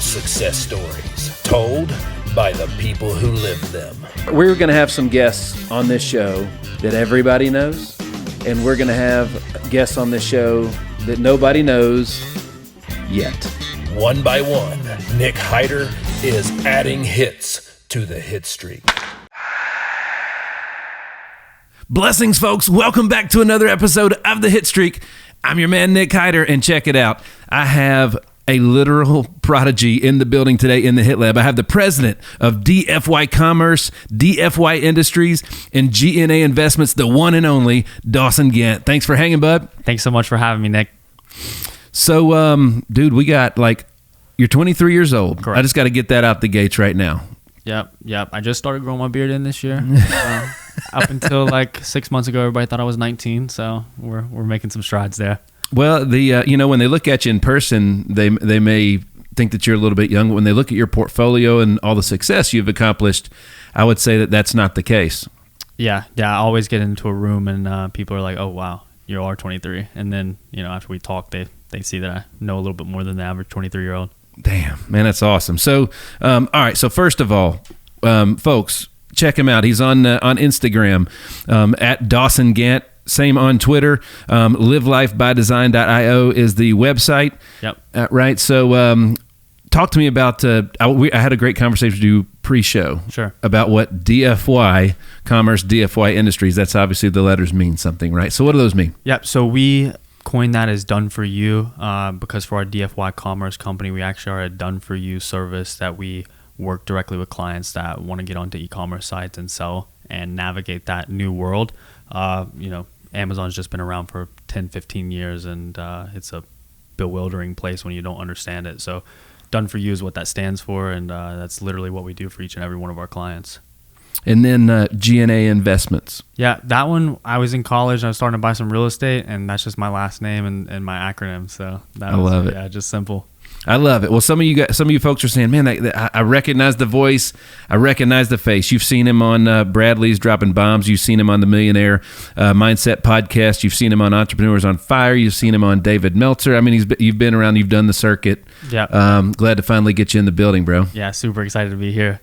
success stories told by the people who live them. We're going to have some guests on this show that everybody knows, and we're going to have guests on this show that nobody knows yet. One by one, Nick Hyder is adding hits to the hit streak. Blessings, folks. Welcome back to another episode of the Hit Streak. I'm your man, Nick Hyder, and check it out. I have a literal prodigy in the building today in the Hit Lab. I have the president of DFY Commerce, DFY Industries, and GNA Investments, the one and only Dawson Gant. Thanks for hanging, bud. Thanks so much for having me, Nick. So, dude, we got you're 23 years old. Correct. I just got to get that out the gates right now. Yep. I just started growing my beard in this year. Up until 6 months ago, everybody thought I was 19, so we're making some strides there. Well, when they look at you in person, they may think that you're a little bit young, but when they look at your portfolio and all the success you've accomplished, I would say that that's not the case. Yeah. I always get into a room and people are like, "Oh, wow, you are 23," and then after we talk, they see that I know a little bit more than the average 23-year-old. Damn, man, that's awesome. So, all right. So first of all, folks, check him out. He's on Instagram at Dawson Gant. Same on Twitter. LiveLifeByDesign.io is the website. Yep. Right. So, talk to me about. I had a great conversation with you pre-show. Sure. About what DFY Commerce, DFY Industries. That's obviously the letters mean something, right? So, what do those mean? Yep. So we coined that as done for you because for our DFY Commerce company, we actually are a done for you service that we work directly with clients that want to get onto e-commerce sites and sell and navigate that new world. Amazon's just been around for 10, 15 years, and it's a bewildering place when you don't understand it. So done for you is what that stands for, and that's literally what we do for each and every one of our clients. And then GNA Investments. Yeah, that one, I was in college, and I was starting to buy some real estate, and that's just my last name and my acronym. So I love it. Yeah, just simple. I love it. Well, some of you folks are saying, man, I recognize the voice. I recognize the face. You've seen him on Bradley's Dropping Bombs. You've seen him on the Millionaire Mindset podcast. You've seen him on Entrepreneurs on Fire. You've seen him on David Meltzer. I mean, you've been around. You've done the circuit. Yeah. Glad to finally get you in the building, bro. Yeah, super excited to be here.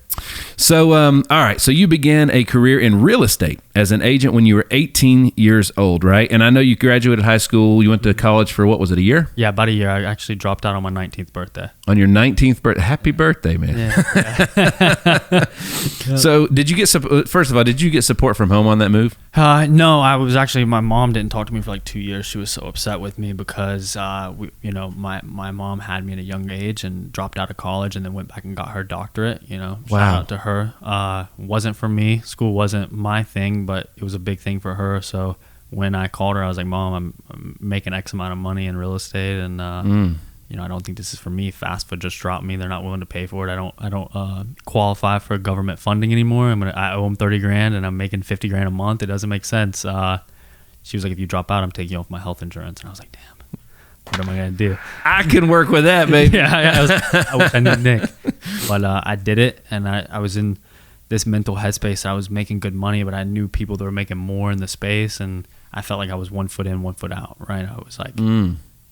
So, all right. So you began a career in real estate as an agent when you were 18 years old, right? And I know you graduated high school. You went to college for, what was it, a year? Yeah, about a year. I actually dropped out on my 19th birthday. On your 19th birthday. Happy birthday, man. Yeah. So did you get support from home on that move? No, I was actually, my mom didn't talk to me for 2 years. She was so upset with me because, my mom had me at a young age and dropped out of college and then went back and got her doctorate, Wow. Shout out to her. Wasn't for me. School wasn't my thing, but it was a big thing for her. So when I called her, I was like, "Mom, I'm making X amount of money in real estate, and I don't think this is for me. Fast food just dropped me. They're not willing to pay for it. I don't qualify for government funding anymore. I owe them $30,000 and I'm making $50,000 a month. It doesn't make sense." She was like, "If you drop out, I'm taking you off my health insurance." And I was like, "Damn, what am I gonna do?" I can work with that, baby. I wish I knew Nick, but I did it, and I was in this mental headspace. I was making good money, but I knew people that were making more in the space, and I felt like I was 1 foot in, 1 foot out. Right? I was like.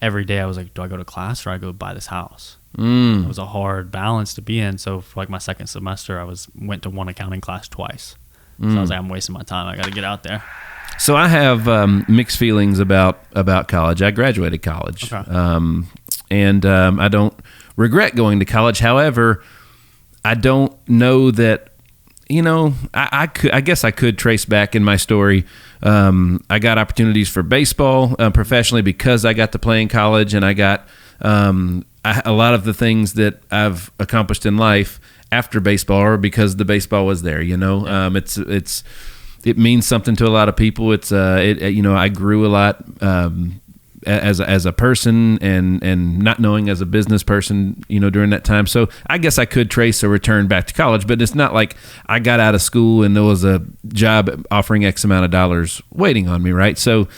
Every day I was like, do I go to class or I go buy this house? It was a hard balance to be in. So for my second semester, I went to one accounting class twice. So I was like, I'm wasting my time. I got to get out there. So I have mixed feelings about college. I graduated college, Okay. and I don't regret going to college. However, I don't know that. I guess I could trace back in my story. I got opportunities for baseball professionally because I got to play in college, and I got a lot of the things that I've accomplished in life after baseball are because the baseball was there. It means something to a lot of people. I grew a lot as a person and not knowing as a business person, during that time. So I guess I could trace a return back to college, but it's not like I got out of school and there was a job offering X amount of dollars waiting on me. Right. So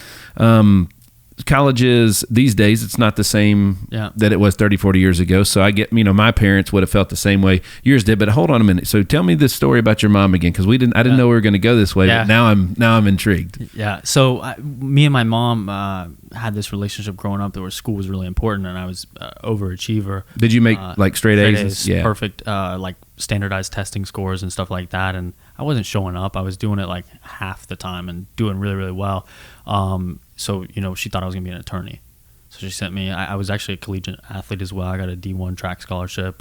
college is these days, it's not the same that it was 30, 40 years ago. So I get, my parents would have felt the same way yours did. But hold on a minute. So tell me this story about your mom again, because I didn't know we were going to go this way. But now I'm intrigued. Yeah. So me and my mom had this relationship growing up where school was really important, and I was overachiever. Did you make like straight A's? Yeah. Perfect, like standardized testing scores and stuff like that. And I wasn't showing up. I was doing it like half the time and doing really, really well. So, she thought I was going to be an attorney. So she sent me, I was actually a collegiate athlete as well. I got a D1 track scholarship.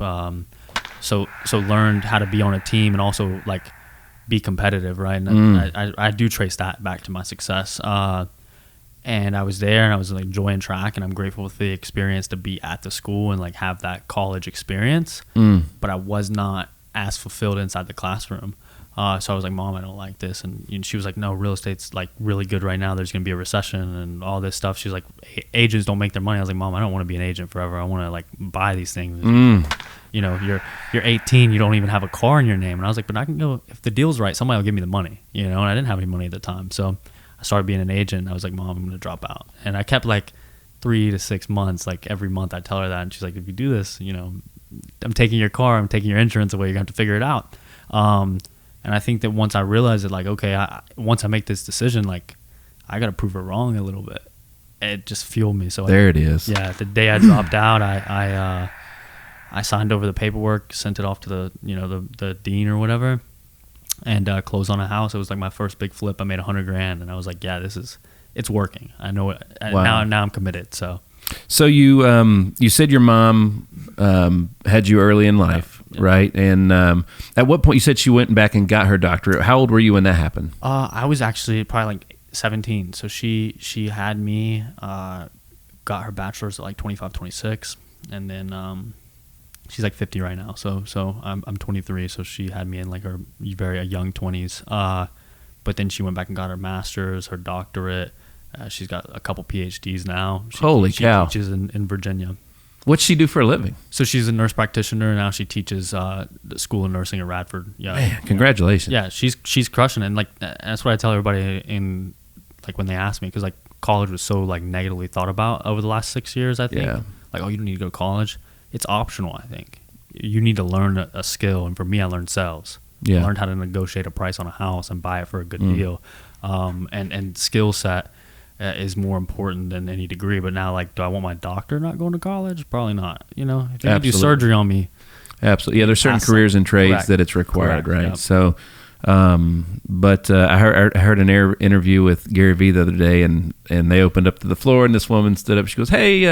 So learned how to be on a team and also like be competitive, right? And I do trace that back to my success. And I was there and I was like enjoying track, and I'm grateful for the experience to be at the school and like have that college experience. But I was not as fulfilled inside the classroom. So I was like, Mom, I don't like this. And she was like, no, real estate's like really good right now. There's going to be a recession and all this stuff. She's like, agents don't make their money. I was like, Mom, I don't want to be an agent forever. I want to like buy these things. You're 18. You don't even have a car in your name. And I was like, but I can go, if the deal's right, somebody will give me the money, and I didn't have any money at the time. So I started being an agent. I was like, Mom, I'm going to drop out. And I kept like 3 to 6 months, like every month I tell her that. And she's like, if you do this, I'm taking your car, I'm taking your insurance away. You're going to have to figure it out. And I think that once I realized it, like, okay, once I make this decision, like, I got to prove it wrong a little bit. It just fueled me. So it is. Yeah, the day I dropped out, I signed over the paperwork, sent it off to the dean or whatever, and closed on a house. It was like my first big flip. I made $100,000, and I was like, yeah, it's working. I know it. Wow. Now I'm committed. So you said your mom had you early in life. Yeah. Right. And at what point, you said she went back and got her doctorate. How old were you when that happened? I was actually probably like 17. So she had me, got her bachelor's at like 25, 26. And then she's like 50 right now. So I'm 23. So she had me in like her very young 20s. But then she went back and got her master's, her doctorate. She's got a couple PhDs now. Holy cow. She teaches in Virginia. What's she do for a living? So she's a nurse practitioner. Now she teaches the School of Nursing at Radford. Yeah, man, congratulations. Yeah, she's crushing it. And like that's what I tell everybody in like when they ask me, because like college was so like negatively thought about over the last 6 years. I think like, oh, you don't need to go to college. It's optional. I think you need to learn a skill. And for me, I learned sales. I learned how to negotiate a price on a house and buy it for a good deal. And skill set is more important than any degree. But now, like, do I want my doctor not going to college? Probably not. If they do surgery on me. Absolutely. Yeah, there's certain careers and trades that it's required, right? Yep. So, but I heard an interview with Gary Vee the other day, and they opened up to the floor, and this woman stood up. She goes, "Hey,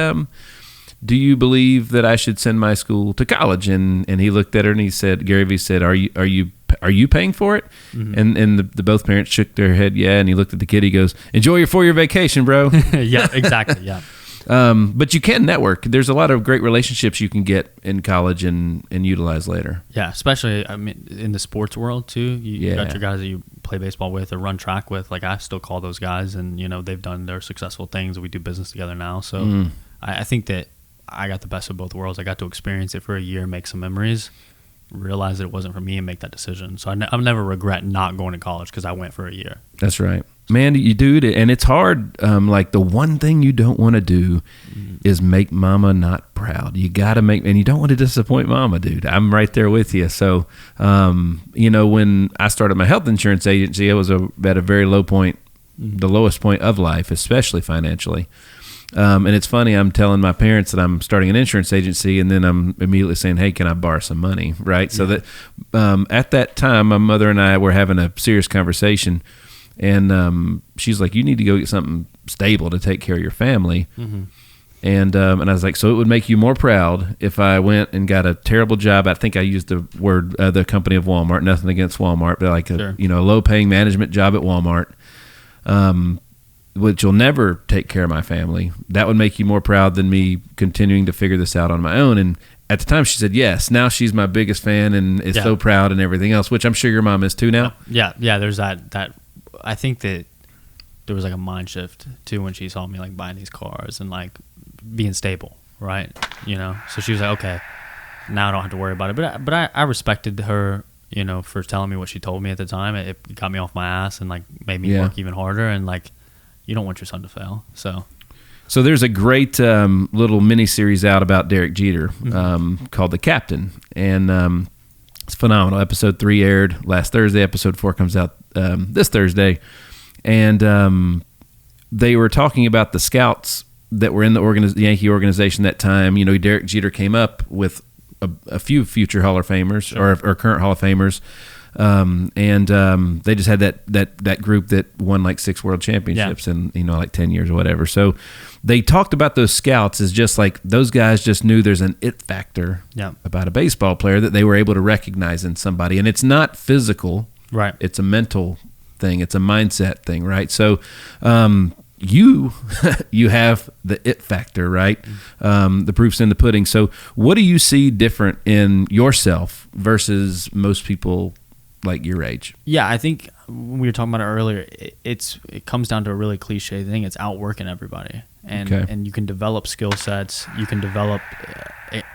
do you believe that I should send my school to college?" And he looked at her and he said, Gary Vee said, "Are you paying for it?" Mm-hmm. And the both parents shook their head, yeah. And he looked at the kid. He goes, "Enjoy your 4-year vacation, bro." Yeah, exactly. Yeah. But you can network. There's a lot of great relationships you can get in college and utilize later. Yeah, especially in the sports world too. You got your guys that you play baseball with or run track with. Like I still call those guys, and they've done their successful things. We do business together now. So I think that I got the best of both worlds. I got to experience it for a year, make some memories, realize that it wasn't for me, and make that decision. So I'll never regret not going to college because I went for a year. That's right. Man, you do it, and it's hard. Like the one thing you don't want to do is make mama not proud. You got to and you don't want to disappoint mama, dude. I'm right there with you. So, when I started my health insurance agency, I was at a very low point, the lowest point of life, especially financially. And it's funny, I'm telling my parents that I'm starting an insurance agency, and then I'm immediately saying, "Hey, can I borrow some money?" Right? Yeah. So that at that time, my mother and I were having a serious conversation, and she's like, "You need to go get something stable to take care of your family." Mm-hmm. And I was like, "So it would make you more proud if I went and got a terrible job." I think I used the word the company of Walmart. Nothing against Walmart, but like a low-paying management job at Walmart. Which will never take care of my family. That would make you more proud than me continuing to figure this out on my own. And at the time she said yes. Now she's my biggest fan and is so proud and everything else, which I'm sure your mom is too now. Yeah. There's that. I think that there was like a mind shift too when she saw me like buying these cars and like being stable, right? So she was like, okay, now I don't have to worry about it. But I respected her, for telling me what she told me at the time. It got me off my ass and like made me work even harder, and like, you don't want your son to fail. So So there's a great little mini series out about Derek Jeter called The Captain, and it's phenomenal. Episode 3 aired last Thursday. Episode 4 comes out this Thursday, and they were talking about the scouts that were in the Yankee organization that time. You know, Derek Jeter came up with a few future Hall of Famers or current Hall of Famers. And they just had that group that won like 6 world championships in, like 10 years or whatever. So they talked about those scouts as just like those guys just knew there's an it factor about a baseball player that they were able to recognize in somebody. And it's not physical. Right. It's a mental thing. It's a mindset thing. Right. So, you have the it factor, right? The proof's in the pudding. So what do you see different in yourself versus most people like your age? Yeah, I think we were talking about it earlier. It comes down to a really cliche thing. It's outworking everybody, and you can develop skill sets, you can develop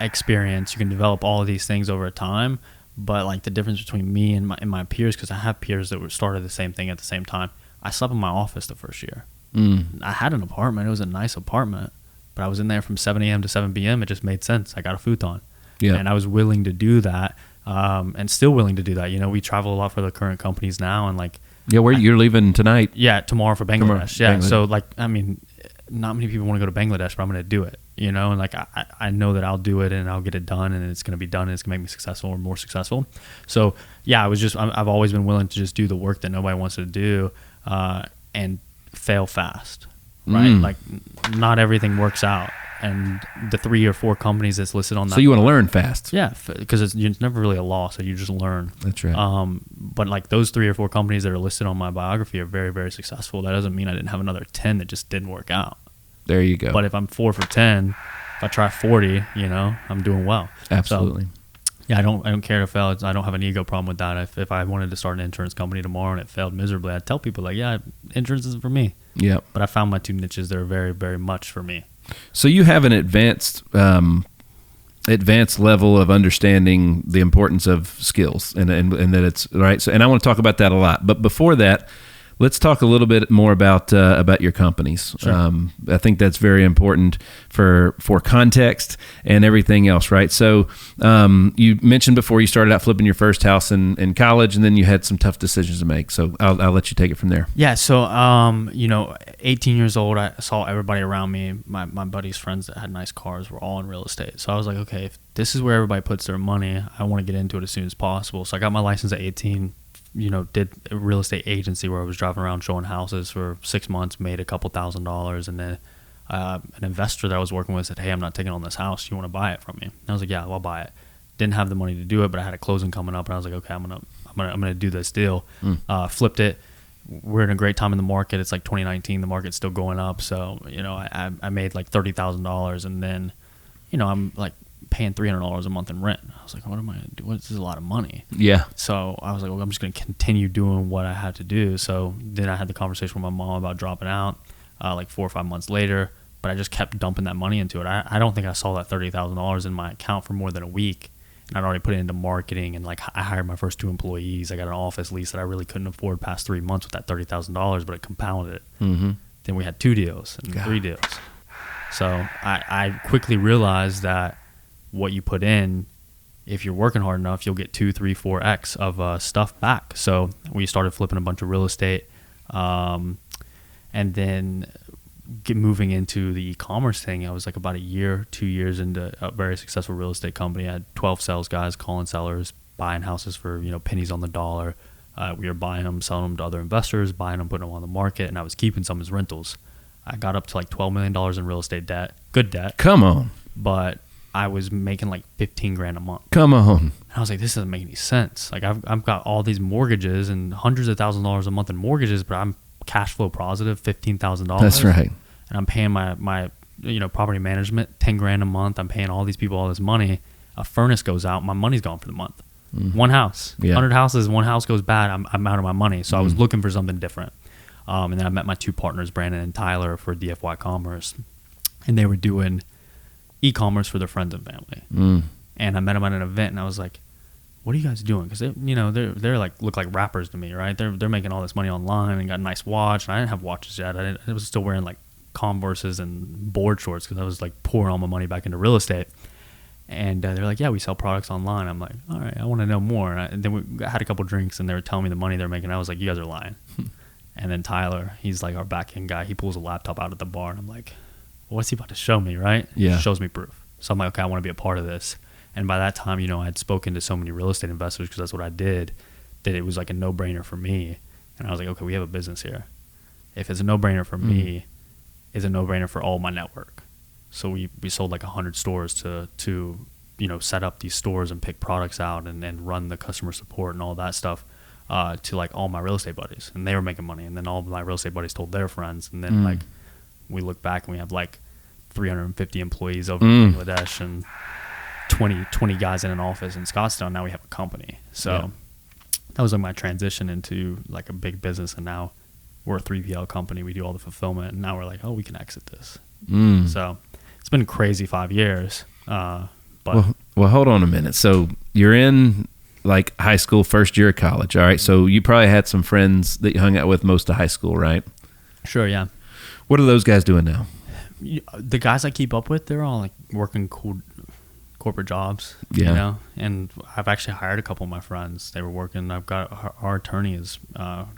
experience, you can develop all of these things over time. But like the difference between me and my peers, because I have peers that started the same thing at the same time. I slept in my office the first year. I had an apartment. It was a nice apartment, but I was in there from 7 a.m. to 7 p.m. It just made sense. I got a futon, and I was willing to do that. And still willing to do that. We travel a lot for the current companies now, and like, where you're leaving tonight? Yeah, tomorrow for Bangladesh. Bangladesh. So like, I mean, not many people want to go to Bangladesh, but I'm going to do it. And like, I know that I'll do it and I'll get it done, and it's going to be done, and it's going to make me successful or more successful. So yeah, I've always been willing to just do the work that nobody wants to do, and fail fast, right? Like, not everything works out. And the 3 or 4 companies that's listed on that. So you want to learn fast. Yeah, because it's never really a loss, so you just learn. That's right. But like those 3 or 4 companies that are listed on my biography are very, very successful. That doesn't mean I didn't have another 10 that just didn't work out. There you go. But if I'm 4 for 10, if I try 40, I'm doing well. Absolutely. So, yeah, I don't care to fail. I don't have an ego problem with that. If I wanted to start an insurance company tomorrow and it failed miserably, I'd tell people like, yeah, insurance isn't for me. Yeah. But I found my 2 niches that are very, very much for me. So you have an advanced level of understanding the importance of skills, and that it's right. So, and I want to talk about that a lot. But before that, let's talk a little bit more about your companies. Sure. I think that's very important for context and everything else, right? So you mentioned before you started out flipping your first house in college, and then you had some tough decisions to make. So I'll let you take it from there. Yeah. So 18 years old, I saw everybody around me, my buddies' friends that had nice cars were all in real estate. So I was like, okay, if this is where everybody puts their money, I want to get into it as soon as possible. So I got my license at 18. Did a real estate agency where I was driving around showing houses for 6 months, made a couple $1,000s, and then an investor that I was working with said, "Hey, I'm not taking on this house. You want to buy it from me?" And I was like, "Yeah, I'll buy it." Didn't have the money to do it, but I had a closing coming up, and I was like, "Okay, I'm gonna do this deal." Flipped it. We're in a great time in the market. It's like 2019. The market's still going up, so I made like $30,000, and then I'm like paying $300 a month in rent. I was like, what am I going to do? This is a lot of money. Yeah. So I was like, well, I'm just going to continue doing what I had to do. So then I had the conversation with my mom about dropping out like 4 or 5 months later, but I just kept dumping that money into it. I don't think I saw that $30,000 in my account for more than a week. And I'd already put it into marketing, and like I hired my first 2 employees. I got an office lease that I really couldn't afford past 3 months with that $30,000, but it compounded it. Then we had 2 deals and 3 deals. So I quickly realized that what you put in, if you're working hard enough, you'll get 2, 3, 4x of stuff back. So we started flipping a bunch of real estate, and then moving into the e-commerce thing. I was like about 2 years into a very successful real estate company. I had 12 sales guys calling sellers, buying houses for pennies on the dollar. We were buying them, selling them to other investors, buying them, putting them on the market, and I was keeping some as rentals. I got up to like $12 million in real estate debt, good debt. Come on. But I was making like $15,000 a month. Come on. And I was like, this doesn't make any sense. Like I've got all these mortgages and hundreds of thousands of dollars a month in mortgages, but I'm cash flow positive, $15,000. That's right. And I'm paying my property management $10,000 a month. I'm paying all these people all this money. A furnace goes out, my money's gone for the month. One house, 100 houses, one house goes bad, I'm out of my money. So I was looking for something different. And then I met my 2 partners, Brandon and Tyler, for DFY Commerce, and they were doing e-commerce for their friends and family. And I met them at an event, and I was like, what are you guys doing? Because they're like, look like rappers to me, right? They're making all this money online and got a nice watch, and I didn't have watches yet. I was still wearing like Converses and board shorts because I was like pouring all my money back into real estate. And they're like, yeah, we sell products online. I'm like, all right, I want to know more. And then we had a couple drinks and they were telling me the money they're making. I was like, you guys are lying. And then Tyler, he's like our back end guy. He pulls a laptop out at the bar and I'm like, well, what's he about to show me, right? Yeah. He shows me proof. So I'm like, okay, I want to be a part of this. And by that time, I had spoken to so many real estate investors because that's what I did, that it was like a no-brainer for me. And I was like, okay, we have a business here. If it's a no-brainer for me, it's a no-brainer for all my network. So we sold like 100 stores to set up these stores and pick products out and run the customer support and all that stuff to like all my real estate buddies. And they were making money. And then all of my real estate buddies told their friends. And then like we look back and we have like 350 employees over in Bangladesh and 20 guys in an office in Scottsdale. Now we have a company. So that was like my transition into like a big business. And now we're a 3PL company. We do all the fulfillment. And now we're like, oh, we can exit this. So it's been crazy 5 years. But well, hold on a minute. So you're in like high school, first year of college. All right. So you probably had some friends that you hung out with most of high school, right? Sure. Yeah. What are those guys doing now? The guys I keep up with, they're all like working cool corporate jobs, and I've actually hired a couple of my friends. They were working. I've got our attorney is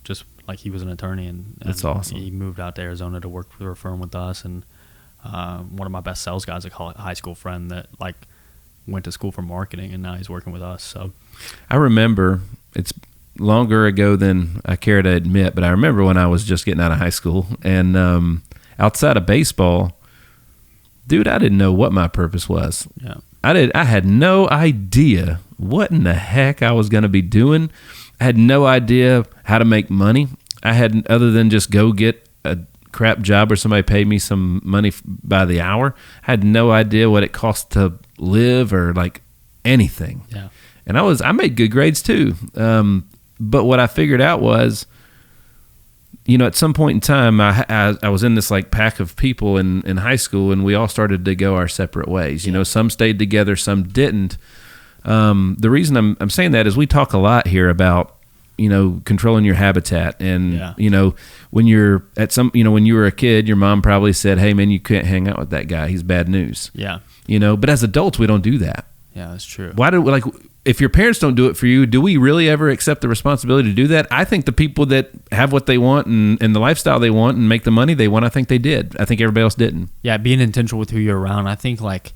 just like he was an attorney, and that's awesome. He moved out to Arizona to work for a firm with us, and one of my best sales guys, I call it a high school friend that like went to school for marketing, and now he's working with us. So I remember it's longer ago than I care to admit, but I remember when I was just getting out of high school, and outside of baseball, dude, I didn't know what my purpose was. Yeah. I had no idea what in the heck I was going to be doing. I had no idea how to make money. I had, other than just go get a crap job or somebody paid me some money by the hour. I had no idea what it cost to live or like anything. Yeah. And I made good grades too. But what I figured out was, at some point in time, I was in this like pack of people in high school, and we all started to go our separate ways. Some stayed together, some didn't. The reason I'm saying that is we talk a lot here about, controlling your habitat. And, when you're when you were a kid, your mom probably said, hey man, you can't hang out with that guy. He's bad news. Yeah. But as adults, we don't do that. Yeah, that's true. Why do if your parents don't do it for you, do we really ever accept the responsibility to do that? I think the people that have what they want and the lifestyle they want and make the money they want, I think they did. I think everybody else didn't. Yeah, being intentional with who you're around. I think like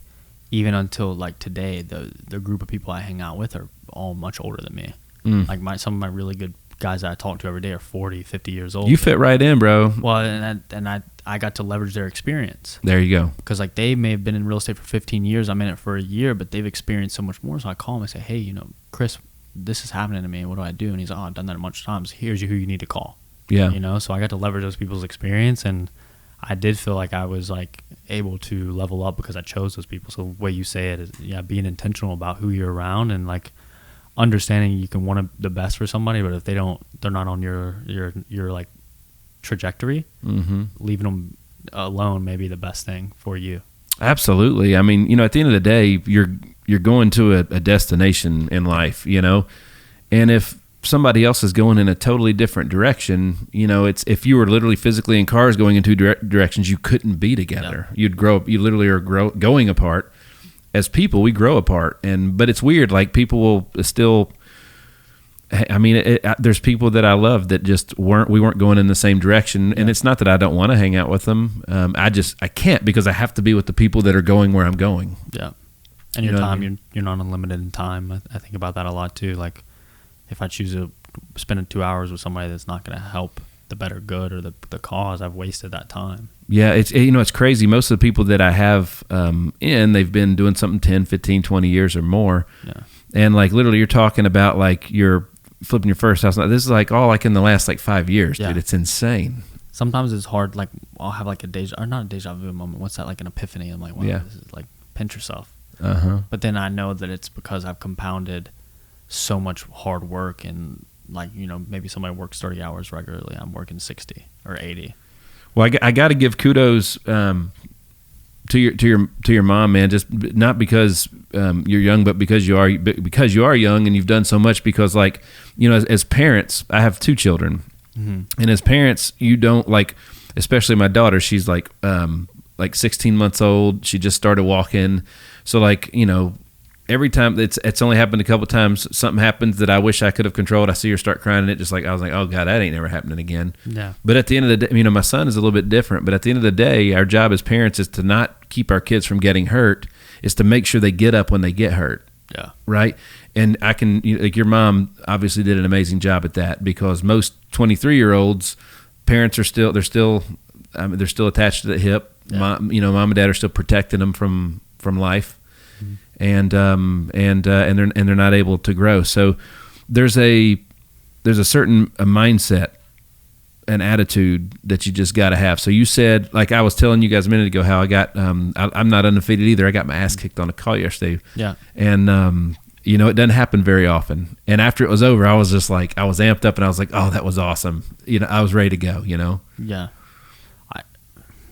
even until like today, the group of people I hang out with are all much older than me. Like some of my really good guys that I talk to every day are 40, 50 years old. You fit right in, bro. Well, and I got to leverage their experience. There you go. Because like they may have been in real estate for 15 years. I'm in it for a year, but they've experienced so much more. So I call them and say, hey, Chris, this is happening to me. What do I do? And he's like, oh, I've done that a bunch of times. Here's who you need to call. Yeah. So I got to leverage those people's experience, and I did feel like I was like able to level up because I chose those people. So the way you say it is, being intentional about who you're around and like understanding you can want the best for somebody, but if they're not on your like trajectory, leaving them alone may be the best thing for you. Absolutely. I mean, at the end of the day, you're going to a destination in life, and if somebody else is going in a totally different direction, it's if you were literally physically in cars going in two directions, you couldn't be together. No. You'd grow up. You literally are going apart. As people, we grow apart, but it's weird. Like people will still. I mean, there's people that I love that just we weren't going in the same direction, and it's not that I don't want to hang out with them. I can't because I have to be with the people that are going where I'm going. Yeah, and your time, you're not unlimited in time. I think about that a lot too. Like if I choose to spend 2 hours with somebody that's not going to help the better good or the cause, I've wasted that time. Yeah, it's crazy. Most of the people that I have they've been doing something 10, 15, 20 years or more. Yeah. And like literally you're talking about like you're flipping your first house. This is like all like in the last like 5 years, dude. It's insane. Sometimes it's hard. Like I'll have like not a deja vu moment. What's that, like an epiphany? I'm like, wow, this is like pinch yourself. But then I know that it's because I've compounded so much hard work, and like, maybe somebody works 30 hours regularly. I'm working 60 or 80. Well, I got to give kudos to your mom, man. Just not because you're young, but because you are young and you've done so much. Because like, as parents, I have 2 children, and as parents, you don't like, especially my daughter. She's like 16 months old. She just started walking. So like, you know, every time it's only happened a couple of times, something happens that I wish I could have controlled. I see her start crying, and I was like, oh God, that ain't never happening again. Yeah. But at the end of the day, you know, my son is a little bit different, but at the end of the day, our job as parents is to not keep our kids from getting hurt, is to make sure they get up when they get hurt. Yeah. Right. And like your mom obviously did an amazing job at that, because most 23-year-olds, parents are still attached to the hip. Yeah. Mom and dad are still protecting them from life. And they're not able to grow. So there's a certain mindset and attitude that you just got to have. So you said, like I was telling you guys a minute ago, how I got I'm not undefeated either. I got my ass kicked on a call yesterday. Yeah. And you know, it doesn't happen very often. And after it was over, I was just like, I was amped up, and I was like, oh, that was awesome. You know, I was ready to go. You know. Yeah.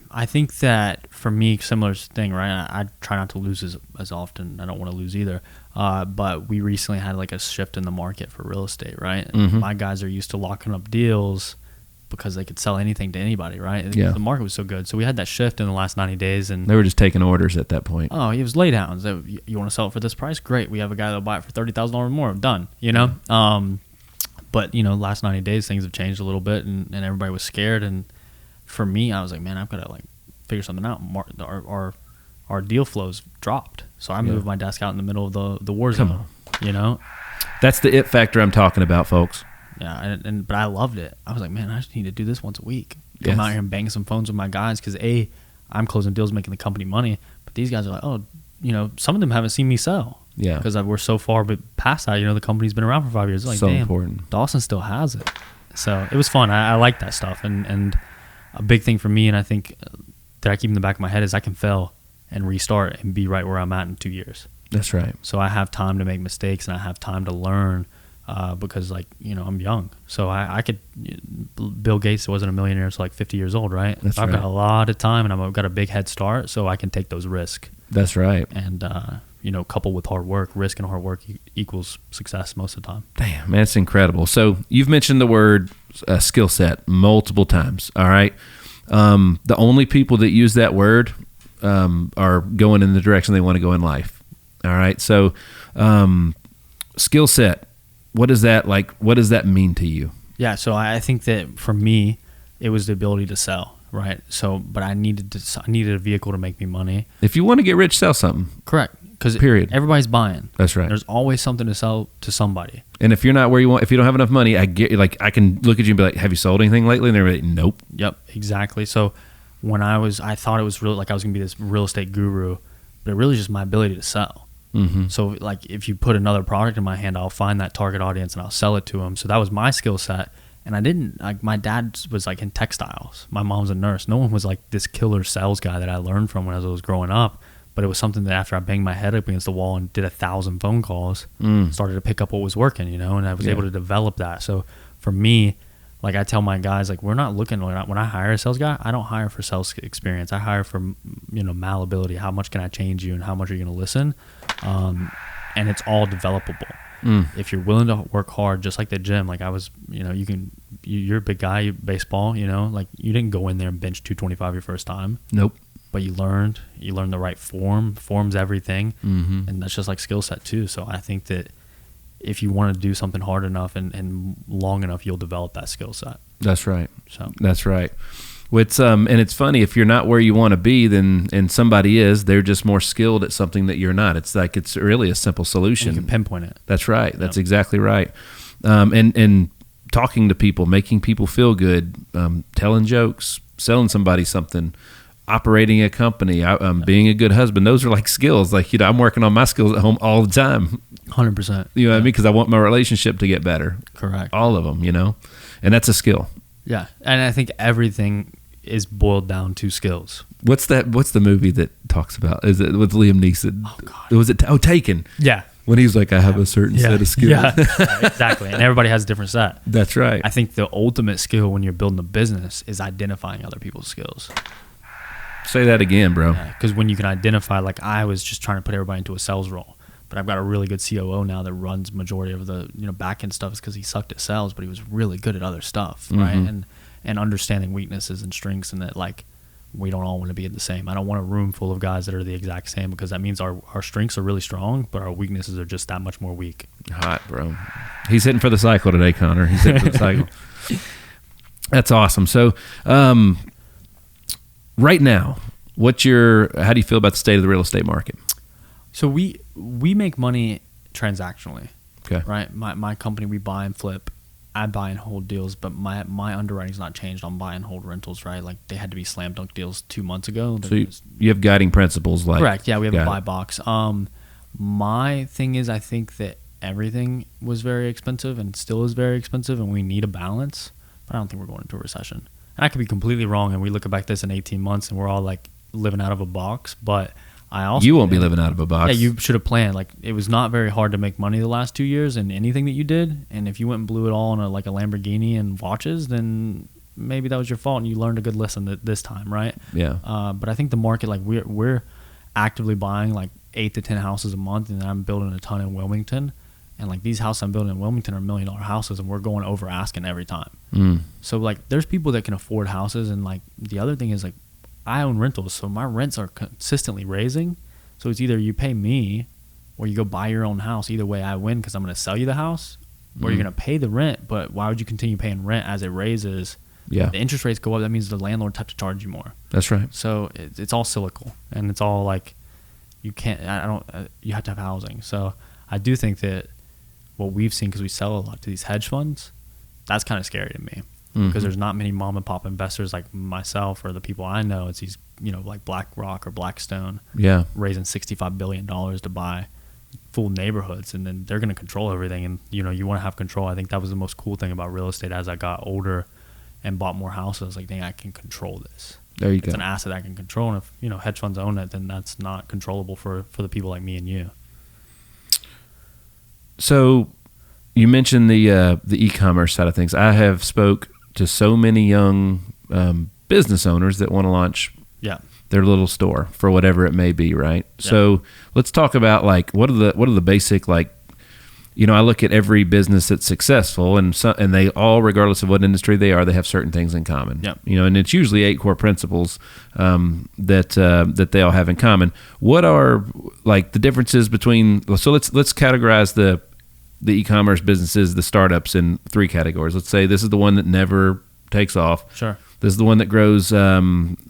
I think that for me, similar thing, right? I try not to lose as often. I don't want to lose either. But we recently had like a shift in the market for real estate, right? Mm-hmm. My guys are used to locking up deals because they could sell anything to anybody, right? Yeah. The market was so good. So we had that shift in the last 90 days. And they were just taking orders at that point. oh, it was laydowns. You want to sell it for this price? Great. We have a guy that'll buy it for $30,000 more. Done, you know? But, you know, last 90 days, things have changed a little bit, and everybody was scared. And for me, I was like, man, I've got to like figure something out. Our deal flows dropped, so I moved my desk out in the middle of the war zone. You know, that's the it factor I'm talking about, folks. Yeah, but I loved it. I was like, man, I just need to do this once a week. Yes. Come out here and bang some phones with my guys, because I'm closing deals, making the company money, but these guys are like, oh, you know, some of them haven't seen me sell. Yeah, because we're so far past that. You know, the company's been around for 5 years. Like, so damn, important. Dawson still has it. So it was fun. I like that stuff, and a big thing for me, and I think that I keep in the back of my head, is I can fail and restart and be right where I'm at in 2 years. That's right. So I have time to make mistakes, and I have time to learn, because, like, you know, I'm young. So I could. Bill Gates wasn't a millionaire until like 50 years old, right? That's I've right. got a lot of time, and I've got a big head start, so I can take those risks. That's right. And you know, coupled with hard work, risk and hard work equals success most of the time. Damn, man, it's incredible. So you've mentioned the word skill set multiple times. All right. The only people that use that word are going in the direction they want to go in life. All right. So skill set, what does that mean to you? Yeah. So I think that for me, it was the ability to sell. Right. So, but I needed a vehicle to make me money. If you want to get rich, sell something. Correct. Because everybody's buying. That's right. There's always something to sell to somebody. And if you're not where you want, if you don't have enough money, I can look at you and be like, have you sold anything lately? And they're like, nope. Yep, exactly. So when I thought it was really like I was going to be this real estate guru, but it really is just my ability to sell. Mm-hmm. So like if you put another product in my hand, I'll find that target audience and I'll sell it to them. So that was my skill set. And I didn't, like, my dad was like in textiles. My mom's a nurse. No one was like this killer sales guy that I learned from when I was growing up. But it was something that after I banged my head up against the wall and did 1,000 phone calls, started to pick up what was working, you know, and I was able to develop that. So for me, like I tell my guys, like, when I hire a sales guy, I don't hire for sales experience. I hire for, you know, malleability. How much can I change you and how much are you going to listen? And it's all developable. If you're willing to work hard, just like the gym, like I was, you know, you're a big guy, baseball, you know, like you didn't go in there and bench 225 your first time. Nope. But you learned the right form's everything. And that's just like skill set too. So I think that if you want to do something hard enough and long enough, you'll develop that skill set. That's right. So that's right. It's and it's funny, if you're not where you want to be, and somebody is, they're just more skilled at something that you're not. It's like, it's really a simple solution. And you can pinpoint it. That's right. That's exactly right. And talking to people, making people feel good, telling jokes, selling somebody something, operating a company, being a good husband. Those are like skills. Like, you know, I'm working on my skills at home all the time. 100%. You know what I mean? Because I want my relationship to get better. Correct. All of them, you know, and that's a skill. Yeah, and I think everything is boiled down to skills. What's the movie that talks about? Is it with Liam Neeson? Oh God. Was it Taken? Yeah. When he's like, I have a certain set of skills. Yeah, exactly. And everybody has a different set. That's right. I think the ultimate skill when you're building a business is identifying other people's skills. Say that again, bro. Because when you can identify, like I was just trying to put everybody into a sales role, but I've got a really good COO now that runs majority of the back end stuff, is because he sucked at sales, but he was really good at other stuff, right? and understanding weaknesses and strengths, and that like we don't all want to be the same. I don't want a room full of guys that are the exact same, because that means our strengths are really strong, but our weaknesses are just that much more weak. Hot, bro. He's hitting for the cycle today, Connor. He's hitting for the cycle. That's awesome. So, right now, how do you feel about the state of the real estate market? So we make money transactionally. Okay. Right. My company, we buy and flip. I buy and hold deals, but my underwriting's not changed on buy and hold rentals, right? Like they had to be slam dunk deals 2 months ago. So you have guiding principles, like correct. Yeah, we have a buy box. My thing is, I think that everything was very expensive and still is very expensive, and we need a balance. But I don't think we're going into a recession. And I could be completely wrong, and we look back this in 18 months, and we're all like living out of a box. But I also you won't be living out of a box. Yeah, you should have planned. Like it was not very hard to make money the last 2 years in anything that you did. And if you went and blew it all on a Lamborghini and watches, then maybe that was your fault, and you learned a good lesson this time, right? Yeah. But I think the market, like we're actively buying like 8 to 10 houses a month, and I'm building a ton in Wilmington. And like these houses I'm building in Wilmington are $1 million houses, and we're going over asking every time. So like there's people that can afford houses, and like the other thing is like I own rentals, so my rents are consistently raising. So it's either you pay me or you go buy your own house. Either way I win, because I'm going to sell you the house, or you're going to pay the rent. But why would you continue paying rent as it raises? Yeah. The interest rates go up. That means the landlords have to charge you more. That's right. So it's all cyclical, and it's all like you have to have housing. So I do think that what we've seen, because we sell a lot to these hedge funds, that's kind of scary to me, because there's not many mom and pop investors like myself or the people I know. It's these, like BlackRock or Blackstone, raising $65 billion to buy full neighborhoods, and then they're going to control everything. And you want to have control. I think that was the most cool thing about real estate. As I got older and bought more houses, I was like, dang, I can control this. There you go. It's an asset I can control, and if hedge funds own it, then that's not controllable for the people like me and you. So you mentioned the e-commerce side of things. I have spoke to so many young business owners that want to launch their little store for whatever it may be, right? Yeah. So let's talk about like what are the basic, like, I look at every business that's successful, and they all, regardless of what industry they are, they have certain things in common. Yep. And it's usually 8 core principles that they all have in common. What are like the differences between? So let's categorize the e-commerce businesses, the startups, in 3 categories. Let's say this is the one that never takes off. Sure. This is the one that grows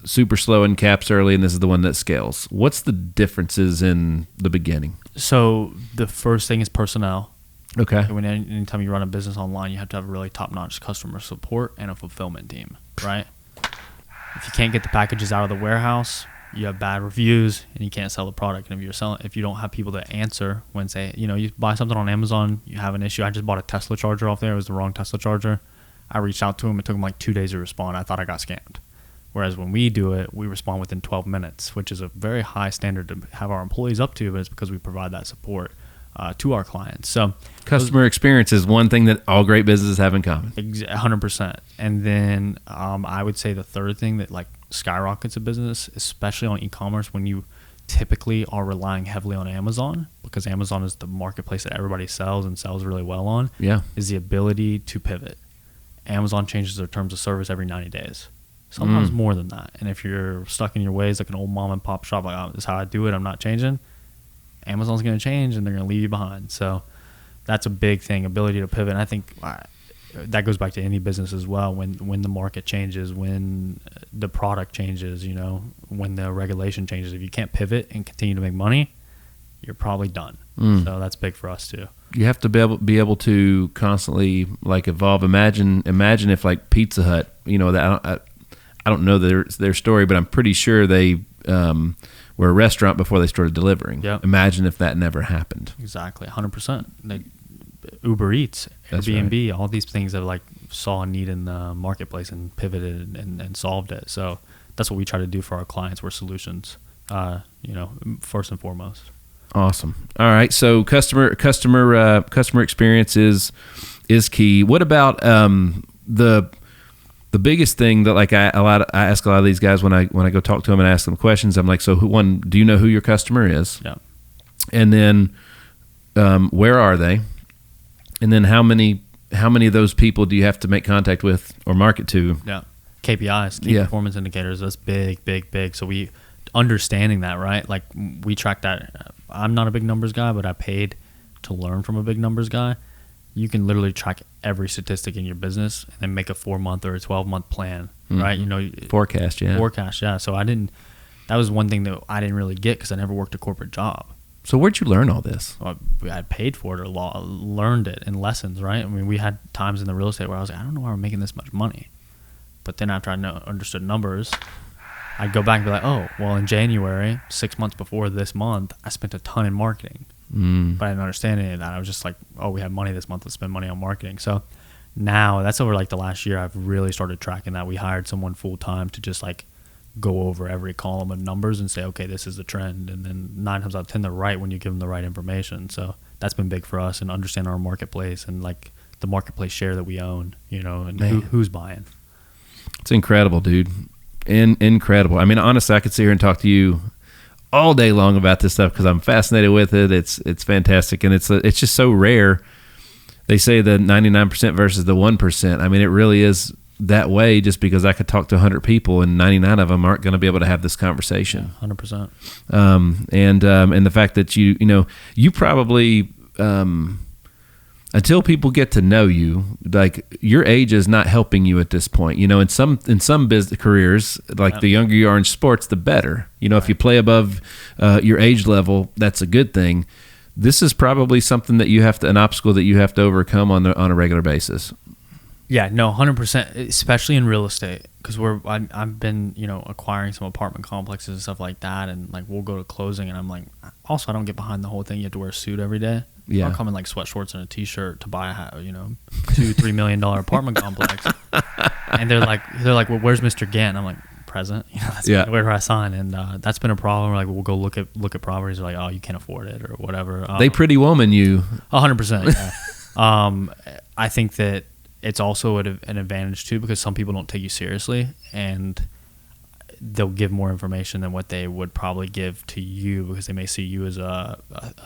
super slow and caps early, and this is the one that scales. What's the differences in the beginning? So the first thing is personnel. Okay. Anytime you run a business online, you have to have a really top-notch customer support and a fulfillment team, right? If you can't get the packages out of the warehouse, you have bad reviews, and you can't sell the product. And if you don't have people to answer when, say, you buy something on Amazon, you have an issue. I just bought a Tesla charger off there. It was the wrong Tesla charger. I reached out to him. It took him like 2 days to respond. I thought I got scammed. Whereas when we do it, we respond within 12 minutes, which is a very high standard to have our employees up to, but it's because we provide that support to our clients. So customer experience is one thing that all great businesses have in common. 100%. And then I would say the third thing that like skyrockets a business, especially on e-commerce, when you typically are relying heavily on Amazon, because Amazon is the marketplace that everybody sells and sells really well on, is the ability to pivot. Amazon changes their terms of service every 90 days. Sometimes more than that. And if you're stuck in your ways like an old mom and pop shop, like, oh, this is how I do it, I'm not changing, Amazon's going to change and they're going to leave you behind. So that's a big thing, ability to pivot. And I think that goes back to any business as well. When the market changes, when the product changes, when the regulation changes, if you can't pivot and continue to make money, you're probably done. So that's big for us too. You have to be able to constantly like evolve. Imagine if like Pizza Hut, that I don't know their story, but I'm pretty sure they were a restaurant before they started delivering. Yep. Imagine if that never happened. Exactly, 100%. Like Uber Eats, That's Airbnb, right. All these things that like saw a need in the marketplace and pivoted and solved it. So that's what we try to do for our clients. We're solutions, first and foremost. Awesome. All right. So customer experience is key. What about the biggest thing that like I ask a lot of these guys when I go talk to them and ask them questions? I'm like, so do you know who your customer is? Yeah. And then where are they? And then how many how many of those people do you have to make contact with or market to? Yeah. KPIs, key performance indicators. That's big, big, big. So we understanding that, right? Like we track that. I'm not a big numbers guy, but I paid to learn from a big numbers guy. You can literally track every statistic in your business and then make a 4-month or a 12-month plan, right? Forecast, yeah. Forecast, yeah. So that was one thing that I didn't really get because I never worked a corporate job. So where'd you learn all this? Well, I paid for it or learned it in lessons, right? I mean, we had times in the real estate where I was like, I don't know why we're making this much money. But then after I understood numbers, I'd go back and be like, oh, well, in January, 6 months before this month, I spent a ton in marketing. But I didn't understand any of that. I was just like, oh, we have money this month. Let's spend money on marketing. So now that's over like the last year. I've really started tracking that. We hired someone full time to just like go over every column of numbers and say, okay, this is the trend. And then 9 times out of 10, they're right when you give them the right information. So that's been big for us and understand our marketplace and like the marketplace share that we own, and who's buying. It's incredible, dude. Incredible. I mean, honestly, I could sit here and talk to you all day long about this stuff because I'm fascinated with it. It's fantastic, and it's just so rare. They say the 99% versus the 1%. I mean, it really is that way. Just because I could talk to 100 people and 99 of them aren't going to be able to have this conversation. 100%. And the fact that you probably. Until people get to know you, like your age is not helping you at this point. In some business careers, like the younger you are in sports, the better. If you play above your age level, that's a good thing. This is probably something that an obstacle that you have to overcome on a regular basis. Yeah, no, 100%, especially in real estate, because I've been acquiring some apartment complexes and stuff like that, and like we'll go to closing, and I'm like, also I don't get behind the whole thing. You have to wear a suit every day. Yeah, I'll come in like sweat shorts and a t-shirt to buy a $2-3 million apartment complex, and they're like, well, where's Mr. Gant? I'm like, present. Where do I sign? And that's been a problem. We're like, we'll go look at properties. They're like, oh, you can't afford it or whatever. They pretty woman you. 100%. Yeah. I think that it's also an advantage too because some people don't take you seriously and they'll give more information than what they would probably give to you because they may see you as a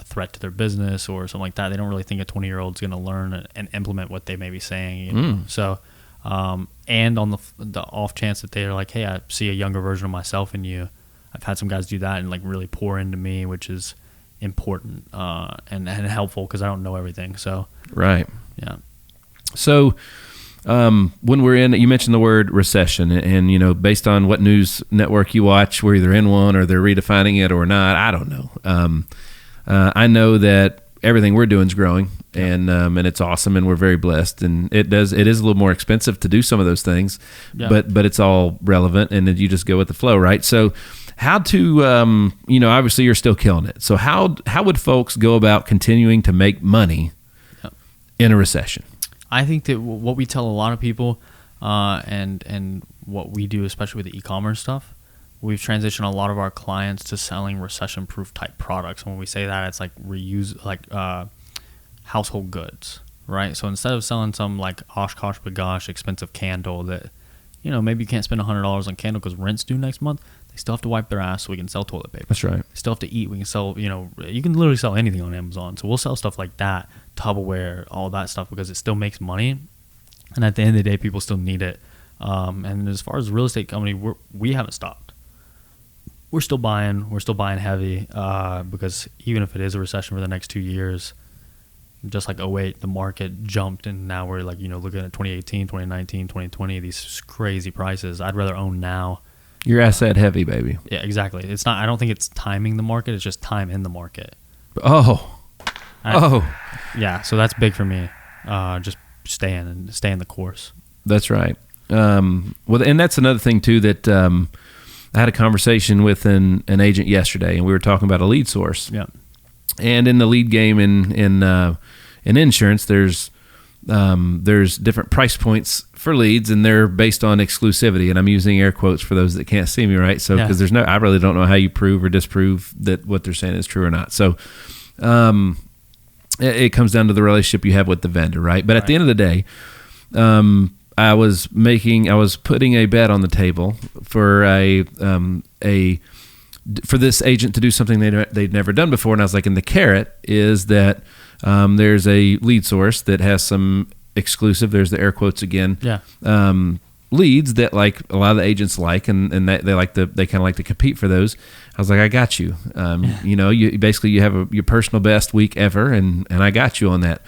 threat to their business or something like that. They don't really think a 20-year-old's going to learn and implement what they may be saying. So, and on the off chance that they're like, hey, I see a younger version of myself in you. I've had some guys do that and like really pour into me, which is important and helpful because I don't know everything. So, right. Yeah. So when we're in, you mentioned the word recession, and based on what news network you watch, we're either in one or they're redefining it or not. I don't know. I know that everything we're doing is growing, and it's awesome, and we're very blessed. And it is a little more expensive to do some of those things, but it's all relevant, and then you just go with the flow, right? So how to obviously you're still killing it. So how would folks go about continuing to make money in a recession? I think that what we tell a lot of people and what we do, especially with the e-commerce stuff, we've transitioned a lot of our clients to selling recession-proof type products. And when we say that, it's like household goods, right? So instead of selling some like Oshkosh Bagosh expensive candle that, maybe you can't spend $100 on candle because rent's due next month, they still have to wipe their ass so we can sell toilet paper. That's right. They still have to eat. We can sell, you can literally sell anything on Amazon. So we'll sell stuff like that, Tupperware, all that stuff because it still makes money. And at the end of the day, people still need it. And as far as the real estate company, we haven't stopped. We're still buying heavy because even if it is a recession for the next 2 years, just like 2008, the market jumped and now we're like, looking at 2018, 2019, 2020, these crazy prices. I'd rather own now. You're asset heavy, baby. Yeah, exactly. It's not. I don't think it's timing the market. It's just time in the market. Yeah. So that's big for me. Just stay in the course. That's right. Well, and that's another thing too that I had a conversation with an agent yesterday, and we were talking about a lead source. Yeah. And in the lead game in insurance, there's different price points for leads, and they're based on exclusivity. And I'm using air quotes for those that can't see me, right? So because I really don't know how you prove or disprove that what they're saying is true or not. So it comes down to the relationship you have with the vendor, right? But at the end of the day, I was putting a bet on the table for for this agent to do something they'd never done before, and I was like, and the carrot is that there's a lead source that has some exclusive, there's the air quotes again. Yeah. Leads that like a lot of the agents like, and they kind of like to compete for those. I was like, I got you. You know, you basically you have your personal best week ever, and I got you on that.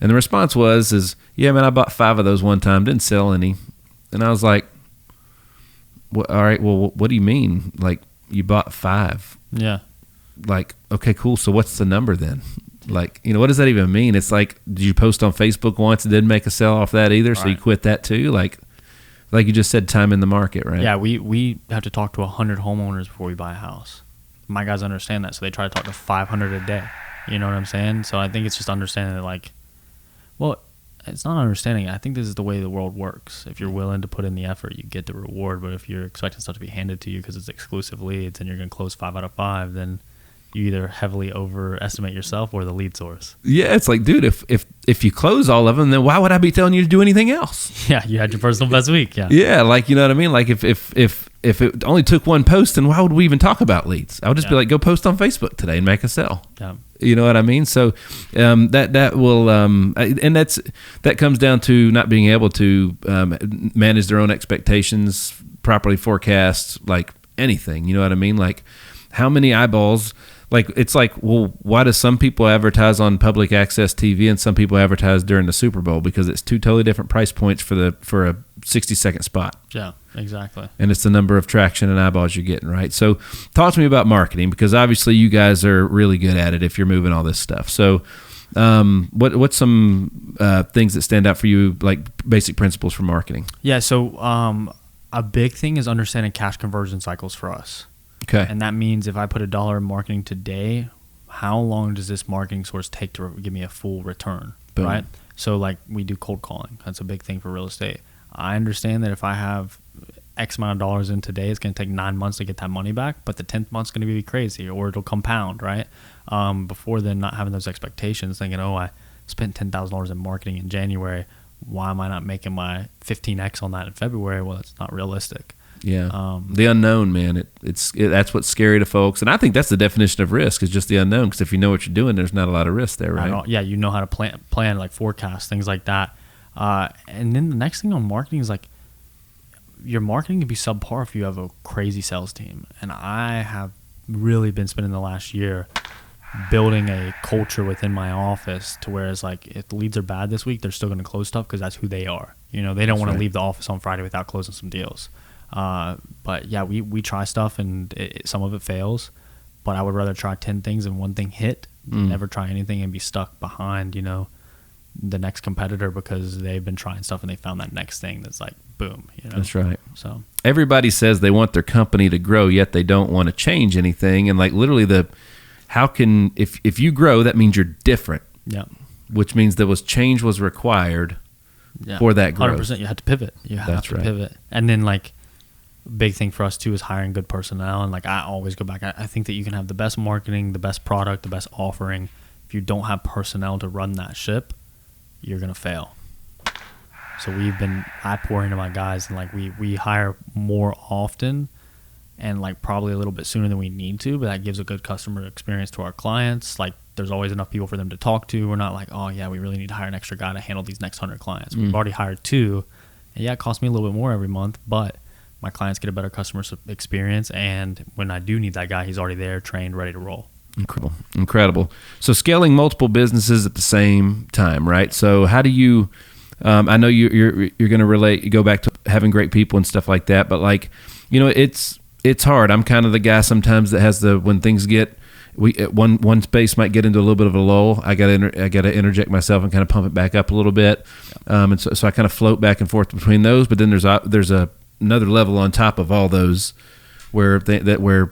And the response was, yeah, man, I bought 5 of those one time, didn't sell any. And I was like, well, all right, well, what do you mean? Like, you bought 5? Yeah. Like, okay, cool. So what's the number then? Like, you know, what does that even mean? It's like, did you post on Facebook once and didn't make a sell off that either? So you quit that too? Like you just said, time in the market, right? Yeah, we have to talk to 100 homeowners before we buy a house. My guys understand that, so they try to talk to 500 a day. You know what I'm saying? So I think it's just understanding that, like, well, it's not understanding. I think this is the way the world works. If you're willing to put in the effort, you get the reward. But if you're expecting stuff to be handed to you because it's exclusive leads and you're going to close 5 out of 5, then you either heavily overestimate yourself or the lead source. Yeah, it's like, dude, if you close all of them, then why would I be telling you to do anything else? Yeah, you had your personal best week. Yeah. Yeah, like, you know what I mean? Like if it only took one post, then why would we even talk about leads? I would just be like, go post on Facebook today and make a sell. Yeah. You know what I mean? So that will and that comes down to not being able to manage their own expectations, properly forecast like anything. You know what I mean? Like how many eyeballs. Like, it's like, well, why do some people advertise on public access TV and some people advertise during the Super Bowl? Because it's 2 totally different price points for a 60-second spot. Yeah, exactly. And it's the number of traction and eyeballs you're getting, right? So talk to me about marketing, because obviously you guys are really good at it if you're moving all this stuff. So what's some things that stand out for you, like basic principles for marketing? Yeah, so a big thing is understanding cash conversion cycles for us. Okay. And that means if I put $1 in marketing today, how long does this marketing source take to give me a full return? Boom. Right? So like we do cold calling. That's a big thing for real estate. I understand that if I have X amount of dollars in today, it's going to take 9 months to get that money back, but the 10th month's going to be crazy, or it'll compound, right? Before then, not having those expectations, thinking, oh, I spent $10,000 in marketing in January. Why am I not making my 15X on that in February? Well, it's not realistic. Yeah, the unknown, man. That's what's scary to folks, and I think that's the definition of risk, is just the unknown. Because if you know what you're doing, there's not a lot of risk there, right? Yeah, you know how to plan, like forecast things like that. And then the next thing on marketing is like your marketing can be subpar if you have a crazy sales team. And I have really been spending the last year building a culture within my office to where it's like if the leads are bad this week, they're still going to close stuff because that's who they are. You know, they don't want to leave the office on Friday without closing some deals. But yeah, we try stuff and some of it fails, but I would rather try 10 things and one thing hit, never try anything and be stuck behind, you know, the next competitor because they've been trying stuff and they found that next thing that's like, boom, you know? That's right. So everybody says they want their company to grow, yet they don't want to change anything. And like literally if you grow, that means you're different. Yeah. Which means change was required for that growth. 100%. You have to pivot. You have to pivot. And then like, big thing for us too is hiring good personnel. And like I always go back, I think that you can have the best marketing, the best product, the best offering. If you don't have personnel to run that ship, you're gonna fail. So I pour into my guys, and like we hire more often and like probably a little bit sooner than we need to, but that gives a good customer experience to our clients. Like there's always enough people for them to talk to. We're not like, oh yeah, we really need to hire an extra guy to handle these next 100 clients. We've already hired 2, and yeah, it costs me a little bit more every month, but my clients get a better customer experience, and when I do need that guy, he's already there, trained, ready to roll. Incredible. So scaling multiple businesses at the same time, right? So how do you? I know you're going to go back to having great people and stuff like that, but like, you know, it's hard. I'm kind of the guy sometimes that has when things get one space might get into a little bit of a lull. I got to interject myself and kind of pump it back up a little bit, and so I kind of float back and forth between those. But then there's another level on top of all those where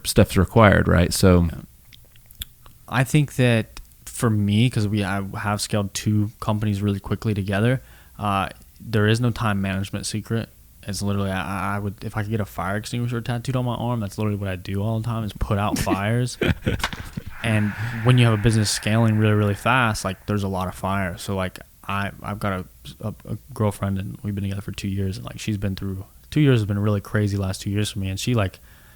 stuff's required, right? So I think that for me, because I have scaled 2 companies really quickly together, there is no time management secret. It's literally, I would, if I could get a fire extinguisher tattooed on my arm, that's literally what I do all the time, is put out fires. And when you have a business scaling really, really fast, like there's a lot of fire. So like I've got a girlfriend, and we've been together for 2 years, and like she's been through 2 years has been really crazy last 2 years for me, and she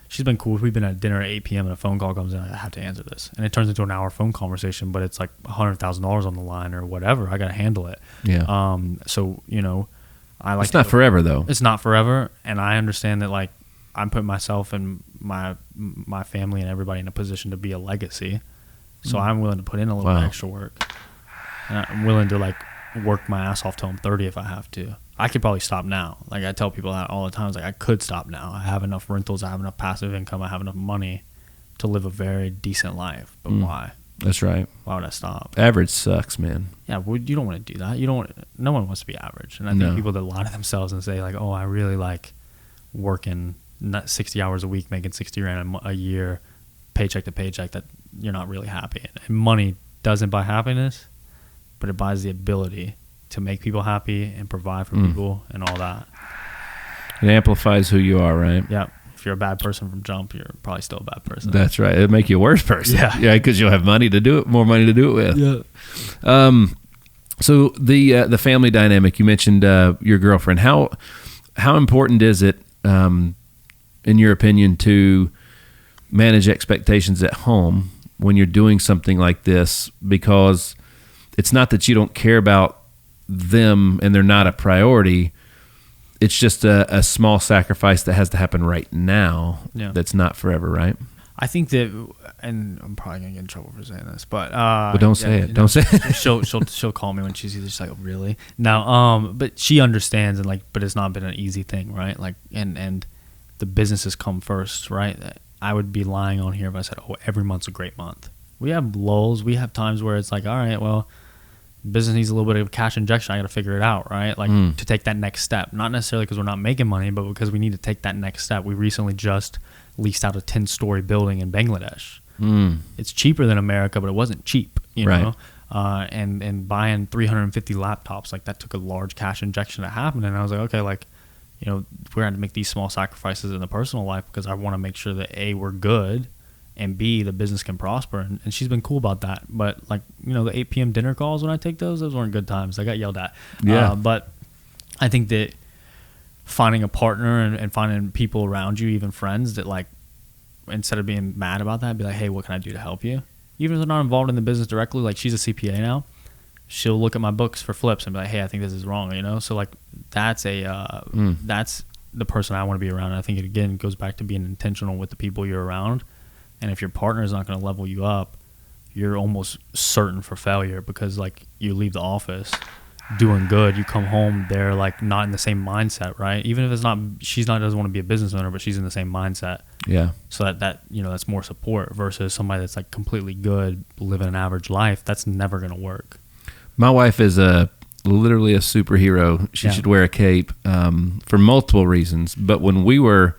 she's been cool. We've been at dinner at 8 p.m. and a phone call comes in. I have to answer this, and it turns into an hour phone conversation. But it's like $100,000 on the line or whatever. I got to handle it. Yeah. So I like. It's not forever though. It's not forever, and I understand that like I'm putting myself and my family and everybody in a position to be a legacy. So I'm willing to put in a little bit extra work. And I'm willing to like work my ass off till I'm 30 if I have to. I could probably stop now. Like I tell people that all the time. It's like I could stop now. I have enough rentals. I have enough passive income. I have enough money to live a very decent life. But why? That's right. Why would I stop? Average sucks, man. Yeah, well, you don't want to do that. No one wants to be average. And I think people that lie to themselves and say like, oh, I really like working not 60 hours a week, making 60 grand a year, paycheck to paycheck, that you're not really happy. And money doesn't buy happiness, but it buys the ability to make people happy and provide for people and all that. It amplifies who you are, right? Yeah. If you're a bad person from jump, you're probably still a bad person. That's right. It'll make you a worse person. Yeah. Because you'll have money to do it, more money to do it with. Yeah. So the family dynamic, you mentioned your girlfriend. How important is it, in your opinion, to manage expectations at home when you're doing something like this? Because it's not that you don't care about them and they're not a priority. It's just a small sacrifice that has to happen right now. Yeah. That's not forever, right? I think that, and I'm probably gonna get in trouble for saying this, but don't say it. Don't say it. She'll call me when she's just like, oh, really? Now, but she understands, and like, but it's not been an easy thing, right? Like, and the businesses come first, right? I would be lying on here if I said, oh, every month's a great month. We have lulls. We have times where it's like, all right, well, business needs a little bit of cash injection. I got to figure it out, right? Like to take that next step, not necessarily because we're not making money, but because we need to take that next step. We recently just leased out a 10-story building in Bangladesh. It's cheaper than America, but it wasn't cheap, you know? And buying 350 laptops, like that took a large cash injection to happen. And I was like, okay, like, you know, we're going to make these small sacrifices in the personal life because I want to make sure that A, we're good, and B, the business can prosper. And she's been cool about that. But like, you know, the 8 p.m. dinner calls when I take those weren't good times. I got yelled at. Yeah. But I think that finding a partner and finding people around you, even friends, that like, instead of being mad about that, be like, hey, what can I do to help you? Even if they're not involved in the business directly, like she's a CPA now, she'll look at my books for flips and be like, hey, I think this is wrong, you know? So like that's that's the person I want to be around. And I think it again goes back to being intentional with the people you're around. And if your partner is not going to level you up, you're almost certain for failure because like you leave the office doing good, you come home, they're like not in the same mindset, right? Even if it's not, doesn't want to be a business owner, but she's in the same mindset. Yeah. So that you know, that's more support versus somebody that's like completely good, living an average life. That's never going to work. My wife is literally a superhero. She should wear a cape for multiple reasons. But when we were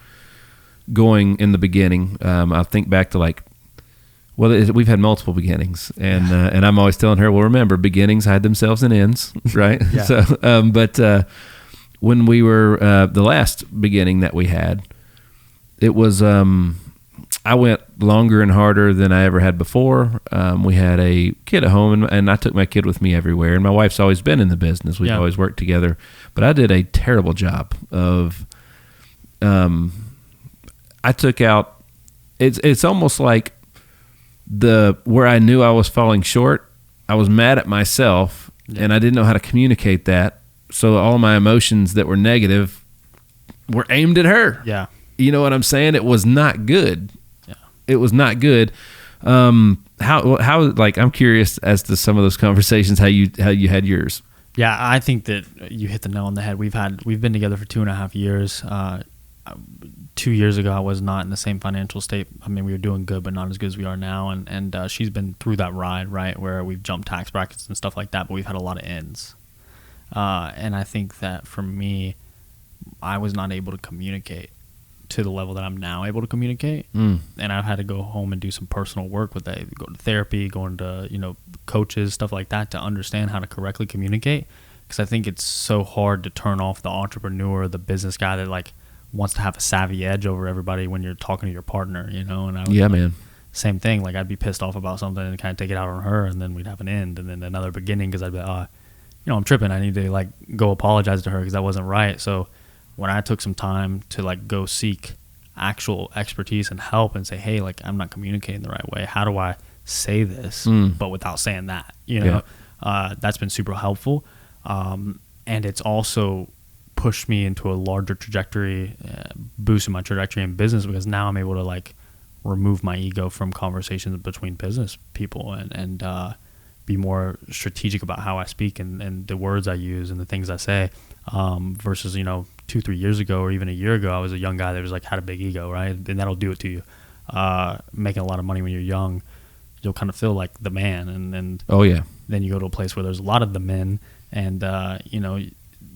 going in the beginning, I think back to like, well, we've had multiple beginnings, and I'm always telling her, well, remember, beginnings hide themselves in ends, right? Yeah. So, but when we were the last beginning that we had, it was I went longer and harder than I ever had before. We had a kid at home, and I took my kid with me everywhere. And my wife's always been in the business; we've always worked together. But I did a terrible job of. I took out. It's almost like where I knew I was falling short. I was mad at myself, and I didn't know how to communicate that. So all my emotions that were negative were aimed at her. Yeah, you know what I'm saying? It was not good. Yeah, it was not good. How like I'm curious as to some of those conversations. How you had yours? Yeah, I think that you hit the nail on the head. We've been together for 2.5 years. 2 years ago, I was not in the same financial state. I mean, we were doing good, but not as good as we are now. And she's been through that ride, right, where we've jumped tax brackets and stuff like that, but we've had a lot of ends. And I think that for me, I was not able to communicate to the level that I'm now able to communicate. And I've had to go home and do some personal work with that, go to therapy, going to, you know, coaches, stuff like that, to understand how to correctly communicate. Because I think it's so hard to turn off the entrepreneur, the business guy that like wants to have a savvy edge over everybody when you're talking to your partner, you know? And I was man. Same thing. Like I'd be pissed off about something and kind of take it out on her, and then we'd have an end and then another beginning because I'd be like, you know, I'm tripping. I need to like go apologize to her because that wasn't right. So when I took some time to like go seek actual expertise and help and say, hey, like, I'm not communicating the right way. How do I say this, but without saying that? You know, that's been super helpful. And it's also pushed me into a larger trajectory, boosted my trajectory in business, because now I'm able to like remove my ego from conversations between business people and be more strategic about how I speak and the words I use and the things I say, versus, 2-3 years ago or even a year ago, I was a young guy that was like had a big ego, right? And that'll do it to you. Making a lot of money when you're young, you'll kind of feel like the man, and oh yeah, then you go to a place where there's a lot of the men, and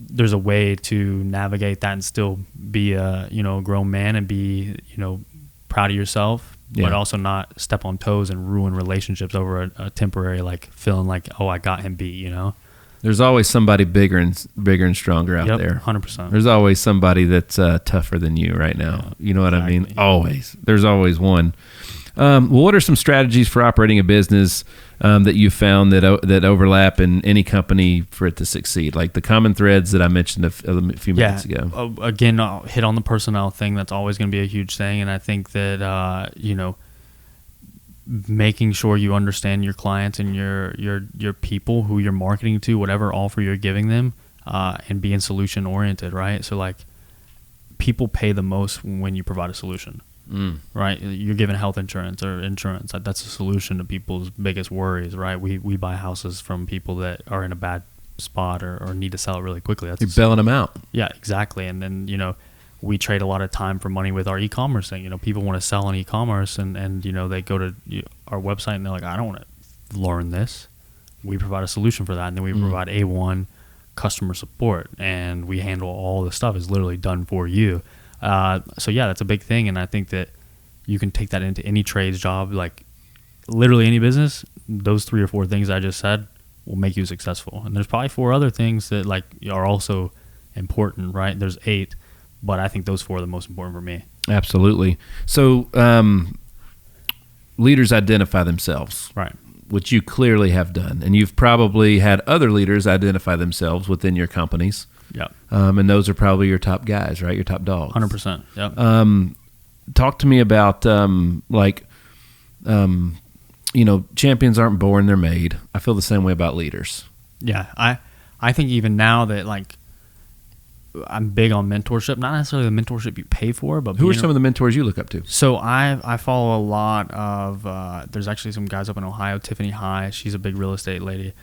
there's a way to navigate that and still be a grown man and be proud of yourself, but also not step on toes and ruin relationships over a temporary like feeling like, oh, I got him beat. There's always somebody bigger and stronger out there. 100%. There's always somebody that's tougher than you right now. Yeah, you know what exactly. I mean? Always. There's always one. Well, what are some strategies for operating a business that you found that overlap in any company for it to succeed? Like the common threads that I mentioned a few minutes ago. Again, I'll hit on the personnel thing. That's always going to be a huge thing. And I think that, making sure you understand your clients and your people who you're marketing to, whatever offer you're giving them, and being solution oriented, right? So like people pay the most when you provide a solution. Right, you're giving health insurance or insurance. That's a solution to people's biggest worries, right? We buy houses from people that are in a bad spot or need to sell it really quickly. That's You're bailing them out. Yeah, exactly. And then we trade a lot of time for money with our e-commerce thing. People want to sell on e-commerce, and they go to our website and they're like, I don't want to learn this. We provide a solution for that, and then we provide A1 customer support, and we handle all the stuff. Is literally done for you. So yeah, that's a big thing, and I think that you can take that into any trades job, like literally any business. Those 3 or 4 things I just said will make you successful, and there's probably 4 other things that like are also important, right? There's 8, but I think those 4 are the most important for me. Absolutely. So leaders identify themselves, right? Which you clearly have done, and you've probably had other leaders identify themselves within your companies. Yeah. And those are probably your top guys, right? Your top dogs. 100%. Yep. Talk to me about champions aren't born, they're made. I feel the same way about leaders. Yeah. I think even now that like I'm big on mentorship, not necessarily the mentorship you pay for, but who are some of the mentors you look up to? So I follow a lot of there's actually some guys up in Ohio, Tiffany High. She's a big real estate lady.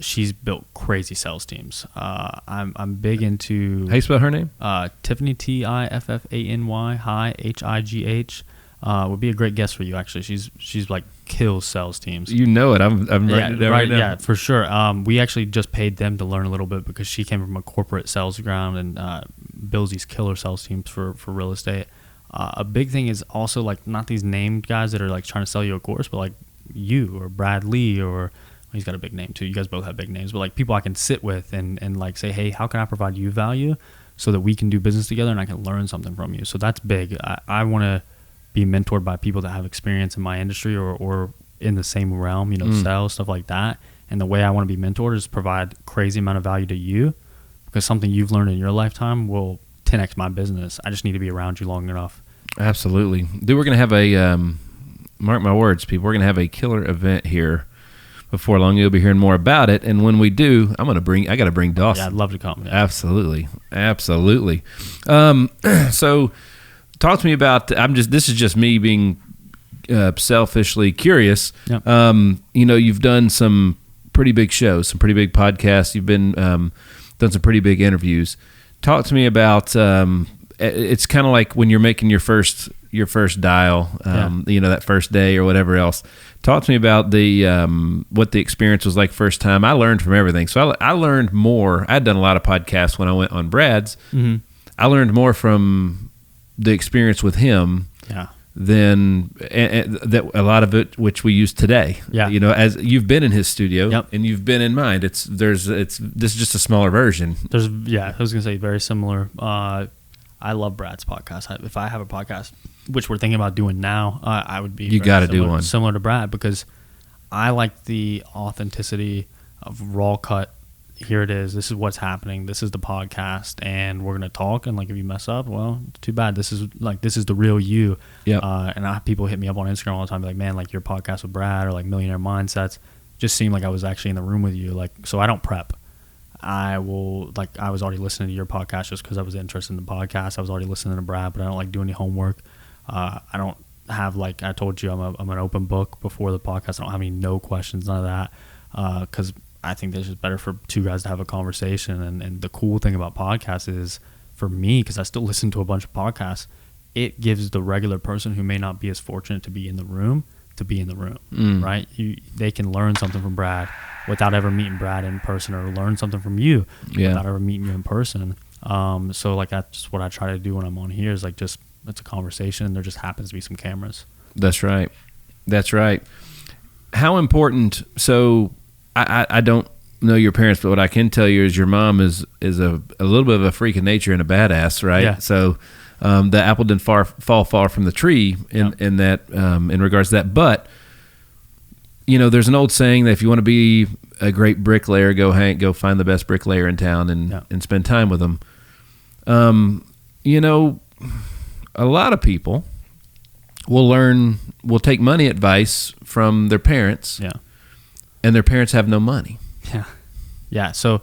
She's built crazy sales teams. I'm big into. How you spell her name? Tiffany, Tiffany High, High. Would be a great guest for you actually. She's like kills sales teams. You know it. I'm writing it down right now. Yeah, for sure. We actually just paid them to learn a little bit because she came from a corporate sales ground and builds these killer sales teams for real estate. A big thing is also like not these named guys that are like trying to sell you a course, but like you or Brad Lee or. He's got a big name too. You guys both have big names, but like people I can sit with and like say, hey, how can I provide you value so that we can do business together and I can learn something from you? So that's big. I want to be mentored by people that have experience in my industry or in the same realm, sales, stuff like that. And the way I want to be mentored is provide crazy amount of value to you because something you've learned in your lifetime will 10x my business. I just need to be around you long enough. Absolutely. Dude, we're going to have a, mark my words, people, we're going to have a killer event here. Before long, you'll be hearing more about it. And when we do, I got to bring Dawson. Yeah, I'd love to come. Yeah. Absolutely. So talk to me about, this is just me being selfishly curious. Yep. You've done some pretty big shows, some pretty big podcasts. You've been, done some pretty big interviews. Talk to me about, it's kind of like when you're making your first dial, that first day or whatever else. Talk to me about what the experience was like first time. I learned from everything. So I learned more. I'd done a lot of podcasts when I went on Brad's. Mm-hmm. I learned more from the experience with him than that a lot of it which we use today. Yeah. As you've been in his studio and you've been in mine. This is just a smaller version. I was gonna say very similar. I love Brad's podcast. If I have a podcast, which we're thinking about doing now, I would be. You got to do one similar to Brad because I like the authenticity of raw cut here it is. This is what's happening. This is the podcast, and we're gonna talk. And like, if you mess up, well, too bad. This is the real you. Yeah. And people hit me up on Instagram all the time, like, man, like your podcast with Brad or like Millionaire Mindsets just seemed like I was actually in the room with you. Like, so I don't prep. I was already listening to your podcast just because I was interested in the podcast. I was already listening to Brad, but I don't like do any homework. I don't have, like I told you, I'm an open book before the podcast. I don't have any no questions, none of that, because I think this is better for two guys to have a conversation. And the cool thing about podcasts is, for me, because I still listen to a bunch of podcasts, it gives the regular person who may not be as fortunate to be in the room to be in the room, right? They can learn something from Brad without ever meeting Brad in person, or learn something from you without ever meeting you in person. So like, that's just what I try to do when I'm on here, is like, just, it's a conversation. There just happens to be some cameras. That's right. How important, so I don't know your parents, but what I can tell you is your mom is a little bit of a freak of nature and a badass, right? Yeah. So the apple didn't fall far from the tree in that in regards to that. But there's an old saying that if you want to be a great bricklayer, go find the best bricklayer in town and spend time with them. A lot of people will take money advice from their parents. Yeah. And their parents have no money. Yeah. So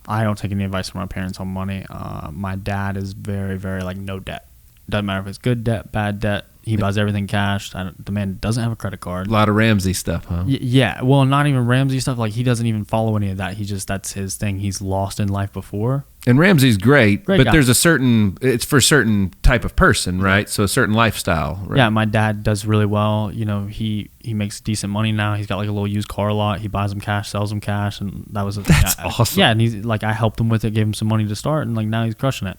I don't take any advice from my parents on money. My dad is very, very like no debt. Doesn't matter if it's good debt, bad debt. He buys everything cash. The man doesn't have a credit card. A lot of Ramsey stuff, huh? Yeah. Well, not even Ramsey stuff. Like, he doesn't even follow any of that. That's his thing. He's lost in life before. And Ramsey's great but guy. There's it's for a certain type of person, right? So a certain lifestyle. Right? Yeah, my dad does really well. He makes decent money now. He's got like a little used car lot. He buys them cash, sells them cash, and that was that's awesome. Yeah, and he's like, I helped him with it, gave him some money to start, and like now he's crushing it.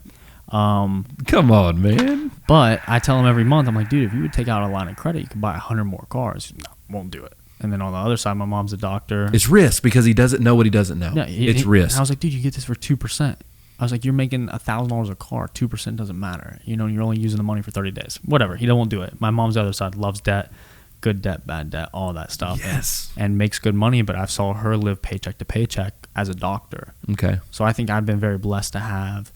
Come on, man. But I tell him every month, I'm like, dude, if you would take out a line of credit, you could buy 100 more cars. No, won't do it. And then on the other side, my mom's a doctor. It's risk because he doesn't know what he doesn't know. Yeah, it's risk. I was like, dude, you get this for 2%. I was like, you're making $1,000 a car. 2% doesn't matter. You're only using the money for 30 days. Whatever. He won't do it. My mom's the other side, loves debt, good debt, bad debt, all that stuff. Yes. And makes good money, but I saw her live paycheck to paycheck as a doctor. Okay. So I think I've been very blessed to have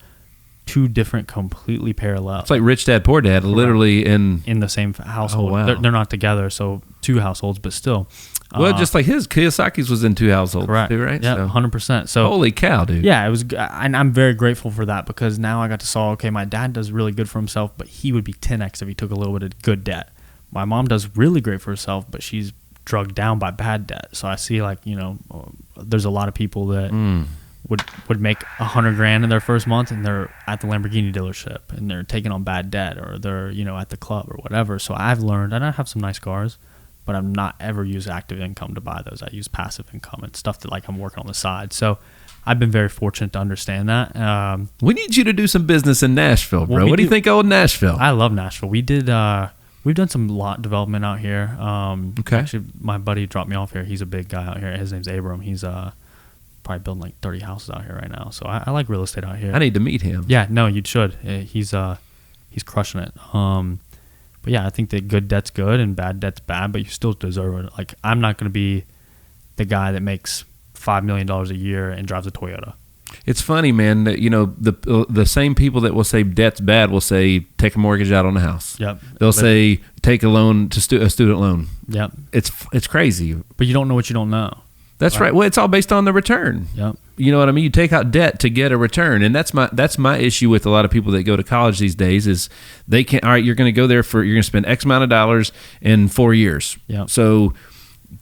two different, completely parallel. It's like Rich Dad, Poor Dad, literally in the same household. Oh, wow. They're not together, so two households, but still. Well, just like Kiyosaki's was in two households, correct, too, right? Yeah, so, 100%. So holy cow, dude! Yeah, it was, and I'm very grateful for that, because now I got to saw, okay, my dad does really good for himself, but he would be 10x if he took a little bit of good debt. My mom does really great for herself, but she's drugged down by bad debt. So I see, like, there's a lot of people that would make $100,000 in their first month, and they're at the Lamborghini dealership, and they're taking on bad debt, or they're at the club or whatever. So I've learned, and I have some nice cars, but I'm not ever use active income to buy those. I use passive income and stuff that, like, I'm working on the side. So I've been very fortunate to understand that. We need you to do some business in Nashville, bro. What do you think of Nashville? I love Nashville. We've done some lot development out here. Okay. Actually, my buddy dropped me off here. He's a big guy out here. His name's Abram. He's probably building like 30 houses out here right now. So I like real estate out here. I need to meet him. Yeah, no, you should. He's crushing it. But yeah, I think that good debt's good and bad debt's bad, but you still deserve it. Like, I'm not going to be the guy that makes $5 million a year and drives a Toyota. It's funny, man, that, the same people that will say debt's bad will say take a mortgage out on a house. Yep. They'll say take a loan to a student loan. Yep. It's crazy. But you don't know what you don't know. That's right. Well, it's all based on the return. Yep. You know what I mean? You take out debt to get a return, and that's my issue with a lot of people that go to college these days is they can't. All right, you're going to go there you're going to spend X amount of dollars in 4 years. Yep. So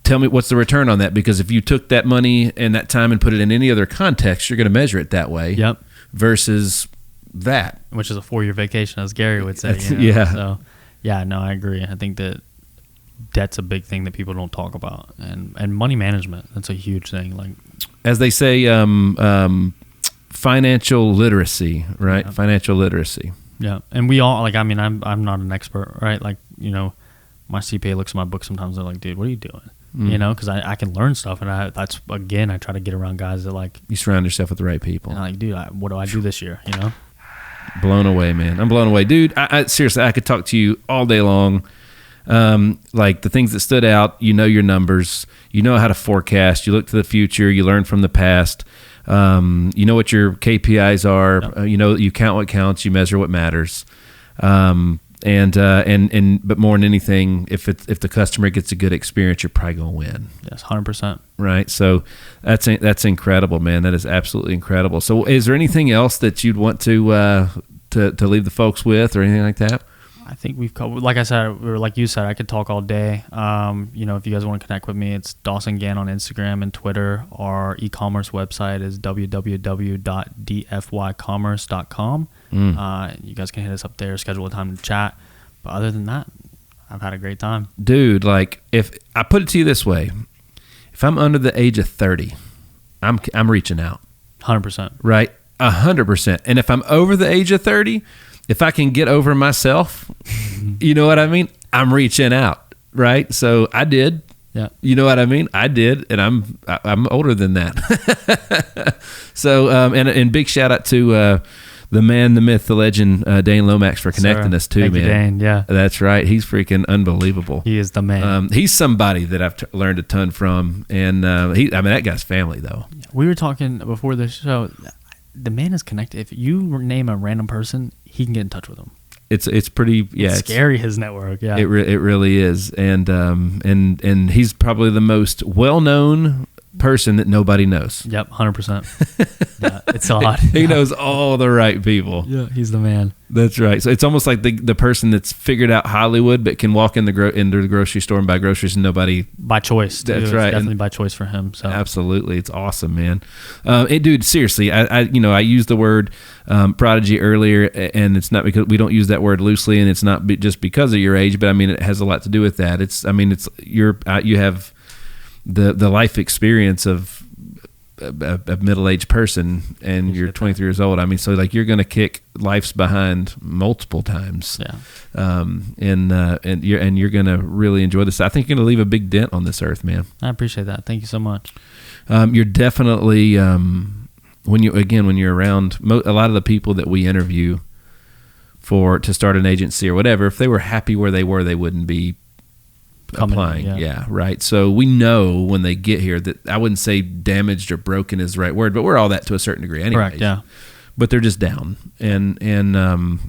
tell me what's the return on that? Because if you took that money and that time and put it in any other context, you're going to measure it that way. Yep. Versus that, which is a 4-year vacation, as Gary would say. Yeah. So yeah, no, I agree. I think that debt's a big thing that people don't talk about, and money management, that's a huge thing. Like, as they say, financial literacy, right? Yeah. Financial literacy. Yeah, and we all, like, I mean, I'm not an expert, right? Like, my CPA looks at my book sometimes, they're like, dude, what are you doing? Because I can learn stuff, and I try to get around guys that, like, you surround yourself with the right people. And I'm like, dude, what do I do this year? Blown away, man. I'm blown away, dude. I seriously, I could talk to you all day long. Like the things that stood out, you know your numbers, you know how to forecast, you look to the future, you learn from the past, you know what your KPIs are, you know, you count what counts, you measure what matters. But more than anything, if the customer gets a good experience, you're probably going to win. Yes, 100%. Right. So that's incredible, man. That is absolutely incredible. So is there anything else that you'd want to leave the folks with or anything like that? I think we've covered, like I said, or like you said, I could talk all day. You know, if you guys want to connect with me, it's Dawson Gant on Instagram and Twitter. Our e-commerce website is www.dfycommerce.com. You guys can hit us up there, schedule a time to chat. But other than that, I've had a great time. Dude, like if I put it to you this way, if I'm under the age of 30, I'm reaching out. 100%. Right? 100%. And if I'm over the age of 30, if I can get over myself, you know what I mean? I'm reaching out, right? So I did. Yeah. You know what I mean? I did, and I'm older than that. So, and big shout out to the man, the myth, the legend, Dane Lomax for connecting us too, Thank man. you, Dane. Yeah. That's right. He's freaking unbelievable. He is the man. He's somebody that I've learned a ton from, and that guy's family though. We were talking before the show. The man is connected. If you name a random person, he can get in touch with them. It's pretty, yeah. It's scary, his network. Yeah, it really is, and he's probably the most well-known person that nobody knows. Yep, 100%. Yeah, it's odd. He knows all the right people. Yeah, he's the man. That's right. So it's almost like the person that's figured out Hollywood, but can walk into the grocery store and buy groceries and nobody. By choice. That's It's right. definitely by choice for him. So absolutely, it's awesome, man. Dude, seriously, I used the word prodigy earlier, and it's not because we don't use that word loosely, and it's not just because of your age, but I mean it has a lot to do with that. You have the life experience of a middle-aged person, and you're 23 years old. I mean, so like you're going to kick life's behind multiple times. Yeah. And you're going to really enjoy this. I think you're going to leave a big dent on this earth, man. I appreciate that. Thank you so much. You're definitely when you're around a lot of the people that we interview to start an agency or whatever, if they were happy where they were, they wouldn't be applying. Yeah, right. So we know when they get here that I wouldn't say damaged or broken is the right word, but we're all that to a certain degree anyway. Correct, yeah. But they're just down. And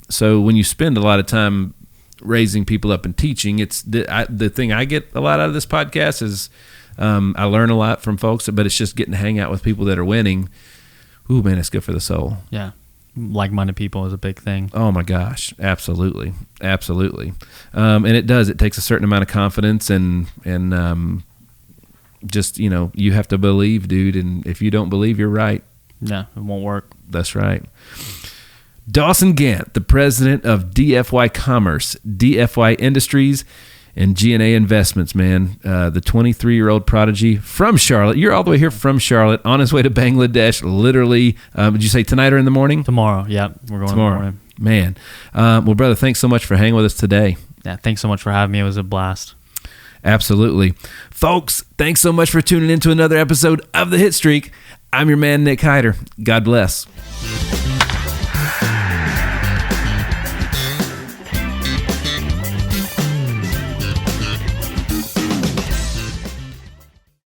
so when you spend a lot of time raising people up and teaching, it's the thing I get a lot out of this podcast is I learn a lot from folks, but it's just getting to hang out with people that are winning. Ooh, man, it's good for the soul. Yeah. Like-minded people is a big thing. Oh my gosh, absolutely. And it does. It takes a certain amount of confidence and just, you have to believe, dude. And if you don't believe, you're right. Yeah, it won't work. That's right. Dawson Gant, the president of DFY Commerce, DFY Industries, and G&A Investments, man. The 23-year-old prodigy from Charlotte. You're all the way here from Charlotte, on his way to Bangladesh, literally. Did you say tonight or in the morning? Tomorrow, yeah. We're going tomorrow. In the morning. Man. Well, brother, thanks so much for hanging with us today. Yeah, thanks so much for having me. It was a blast. Absolutely. Folks, thanks so much for tuning in to another episode of The Hitstreak. I'm your man, Nick Hyder. God bless.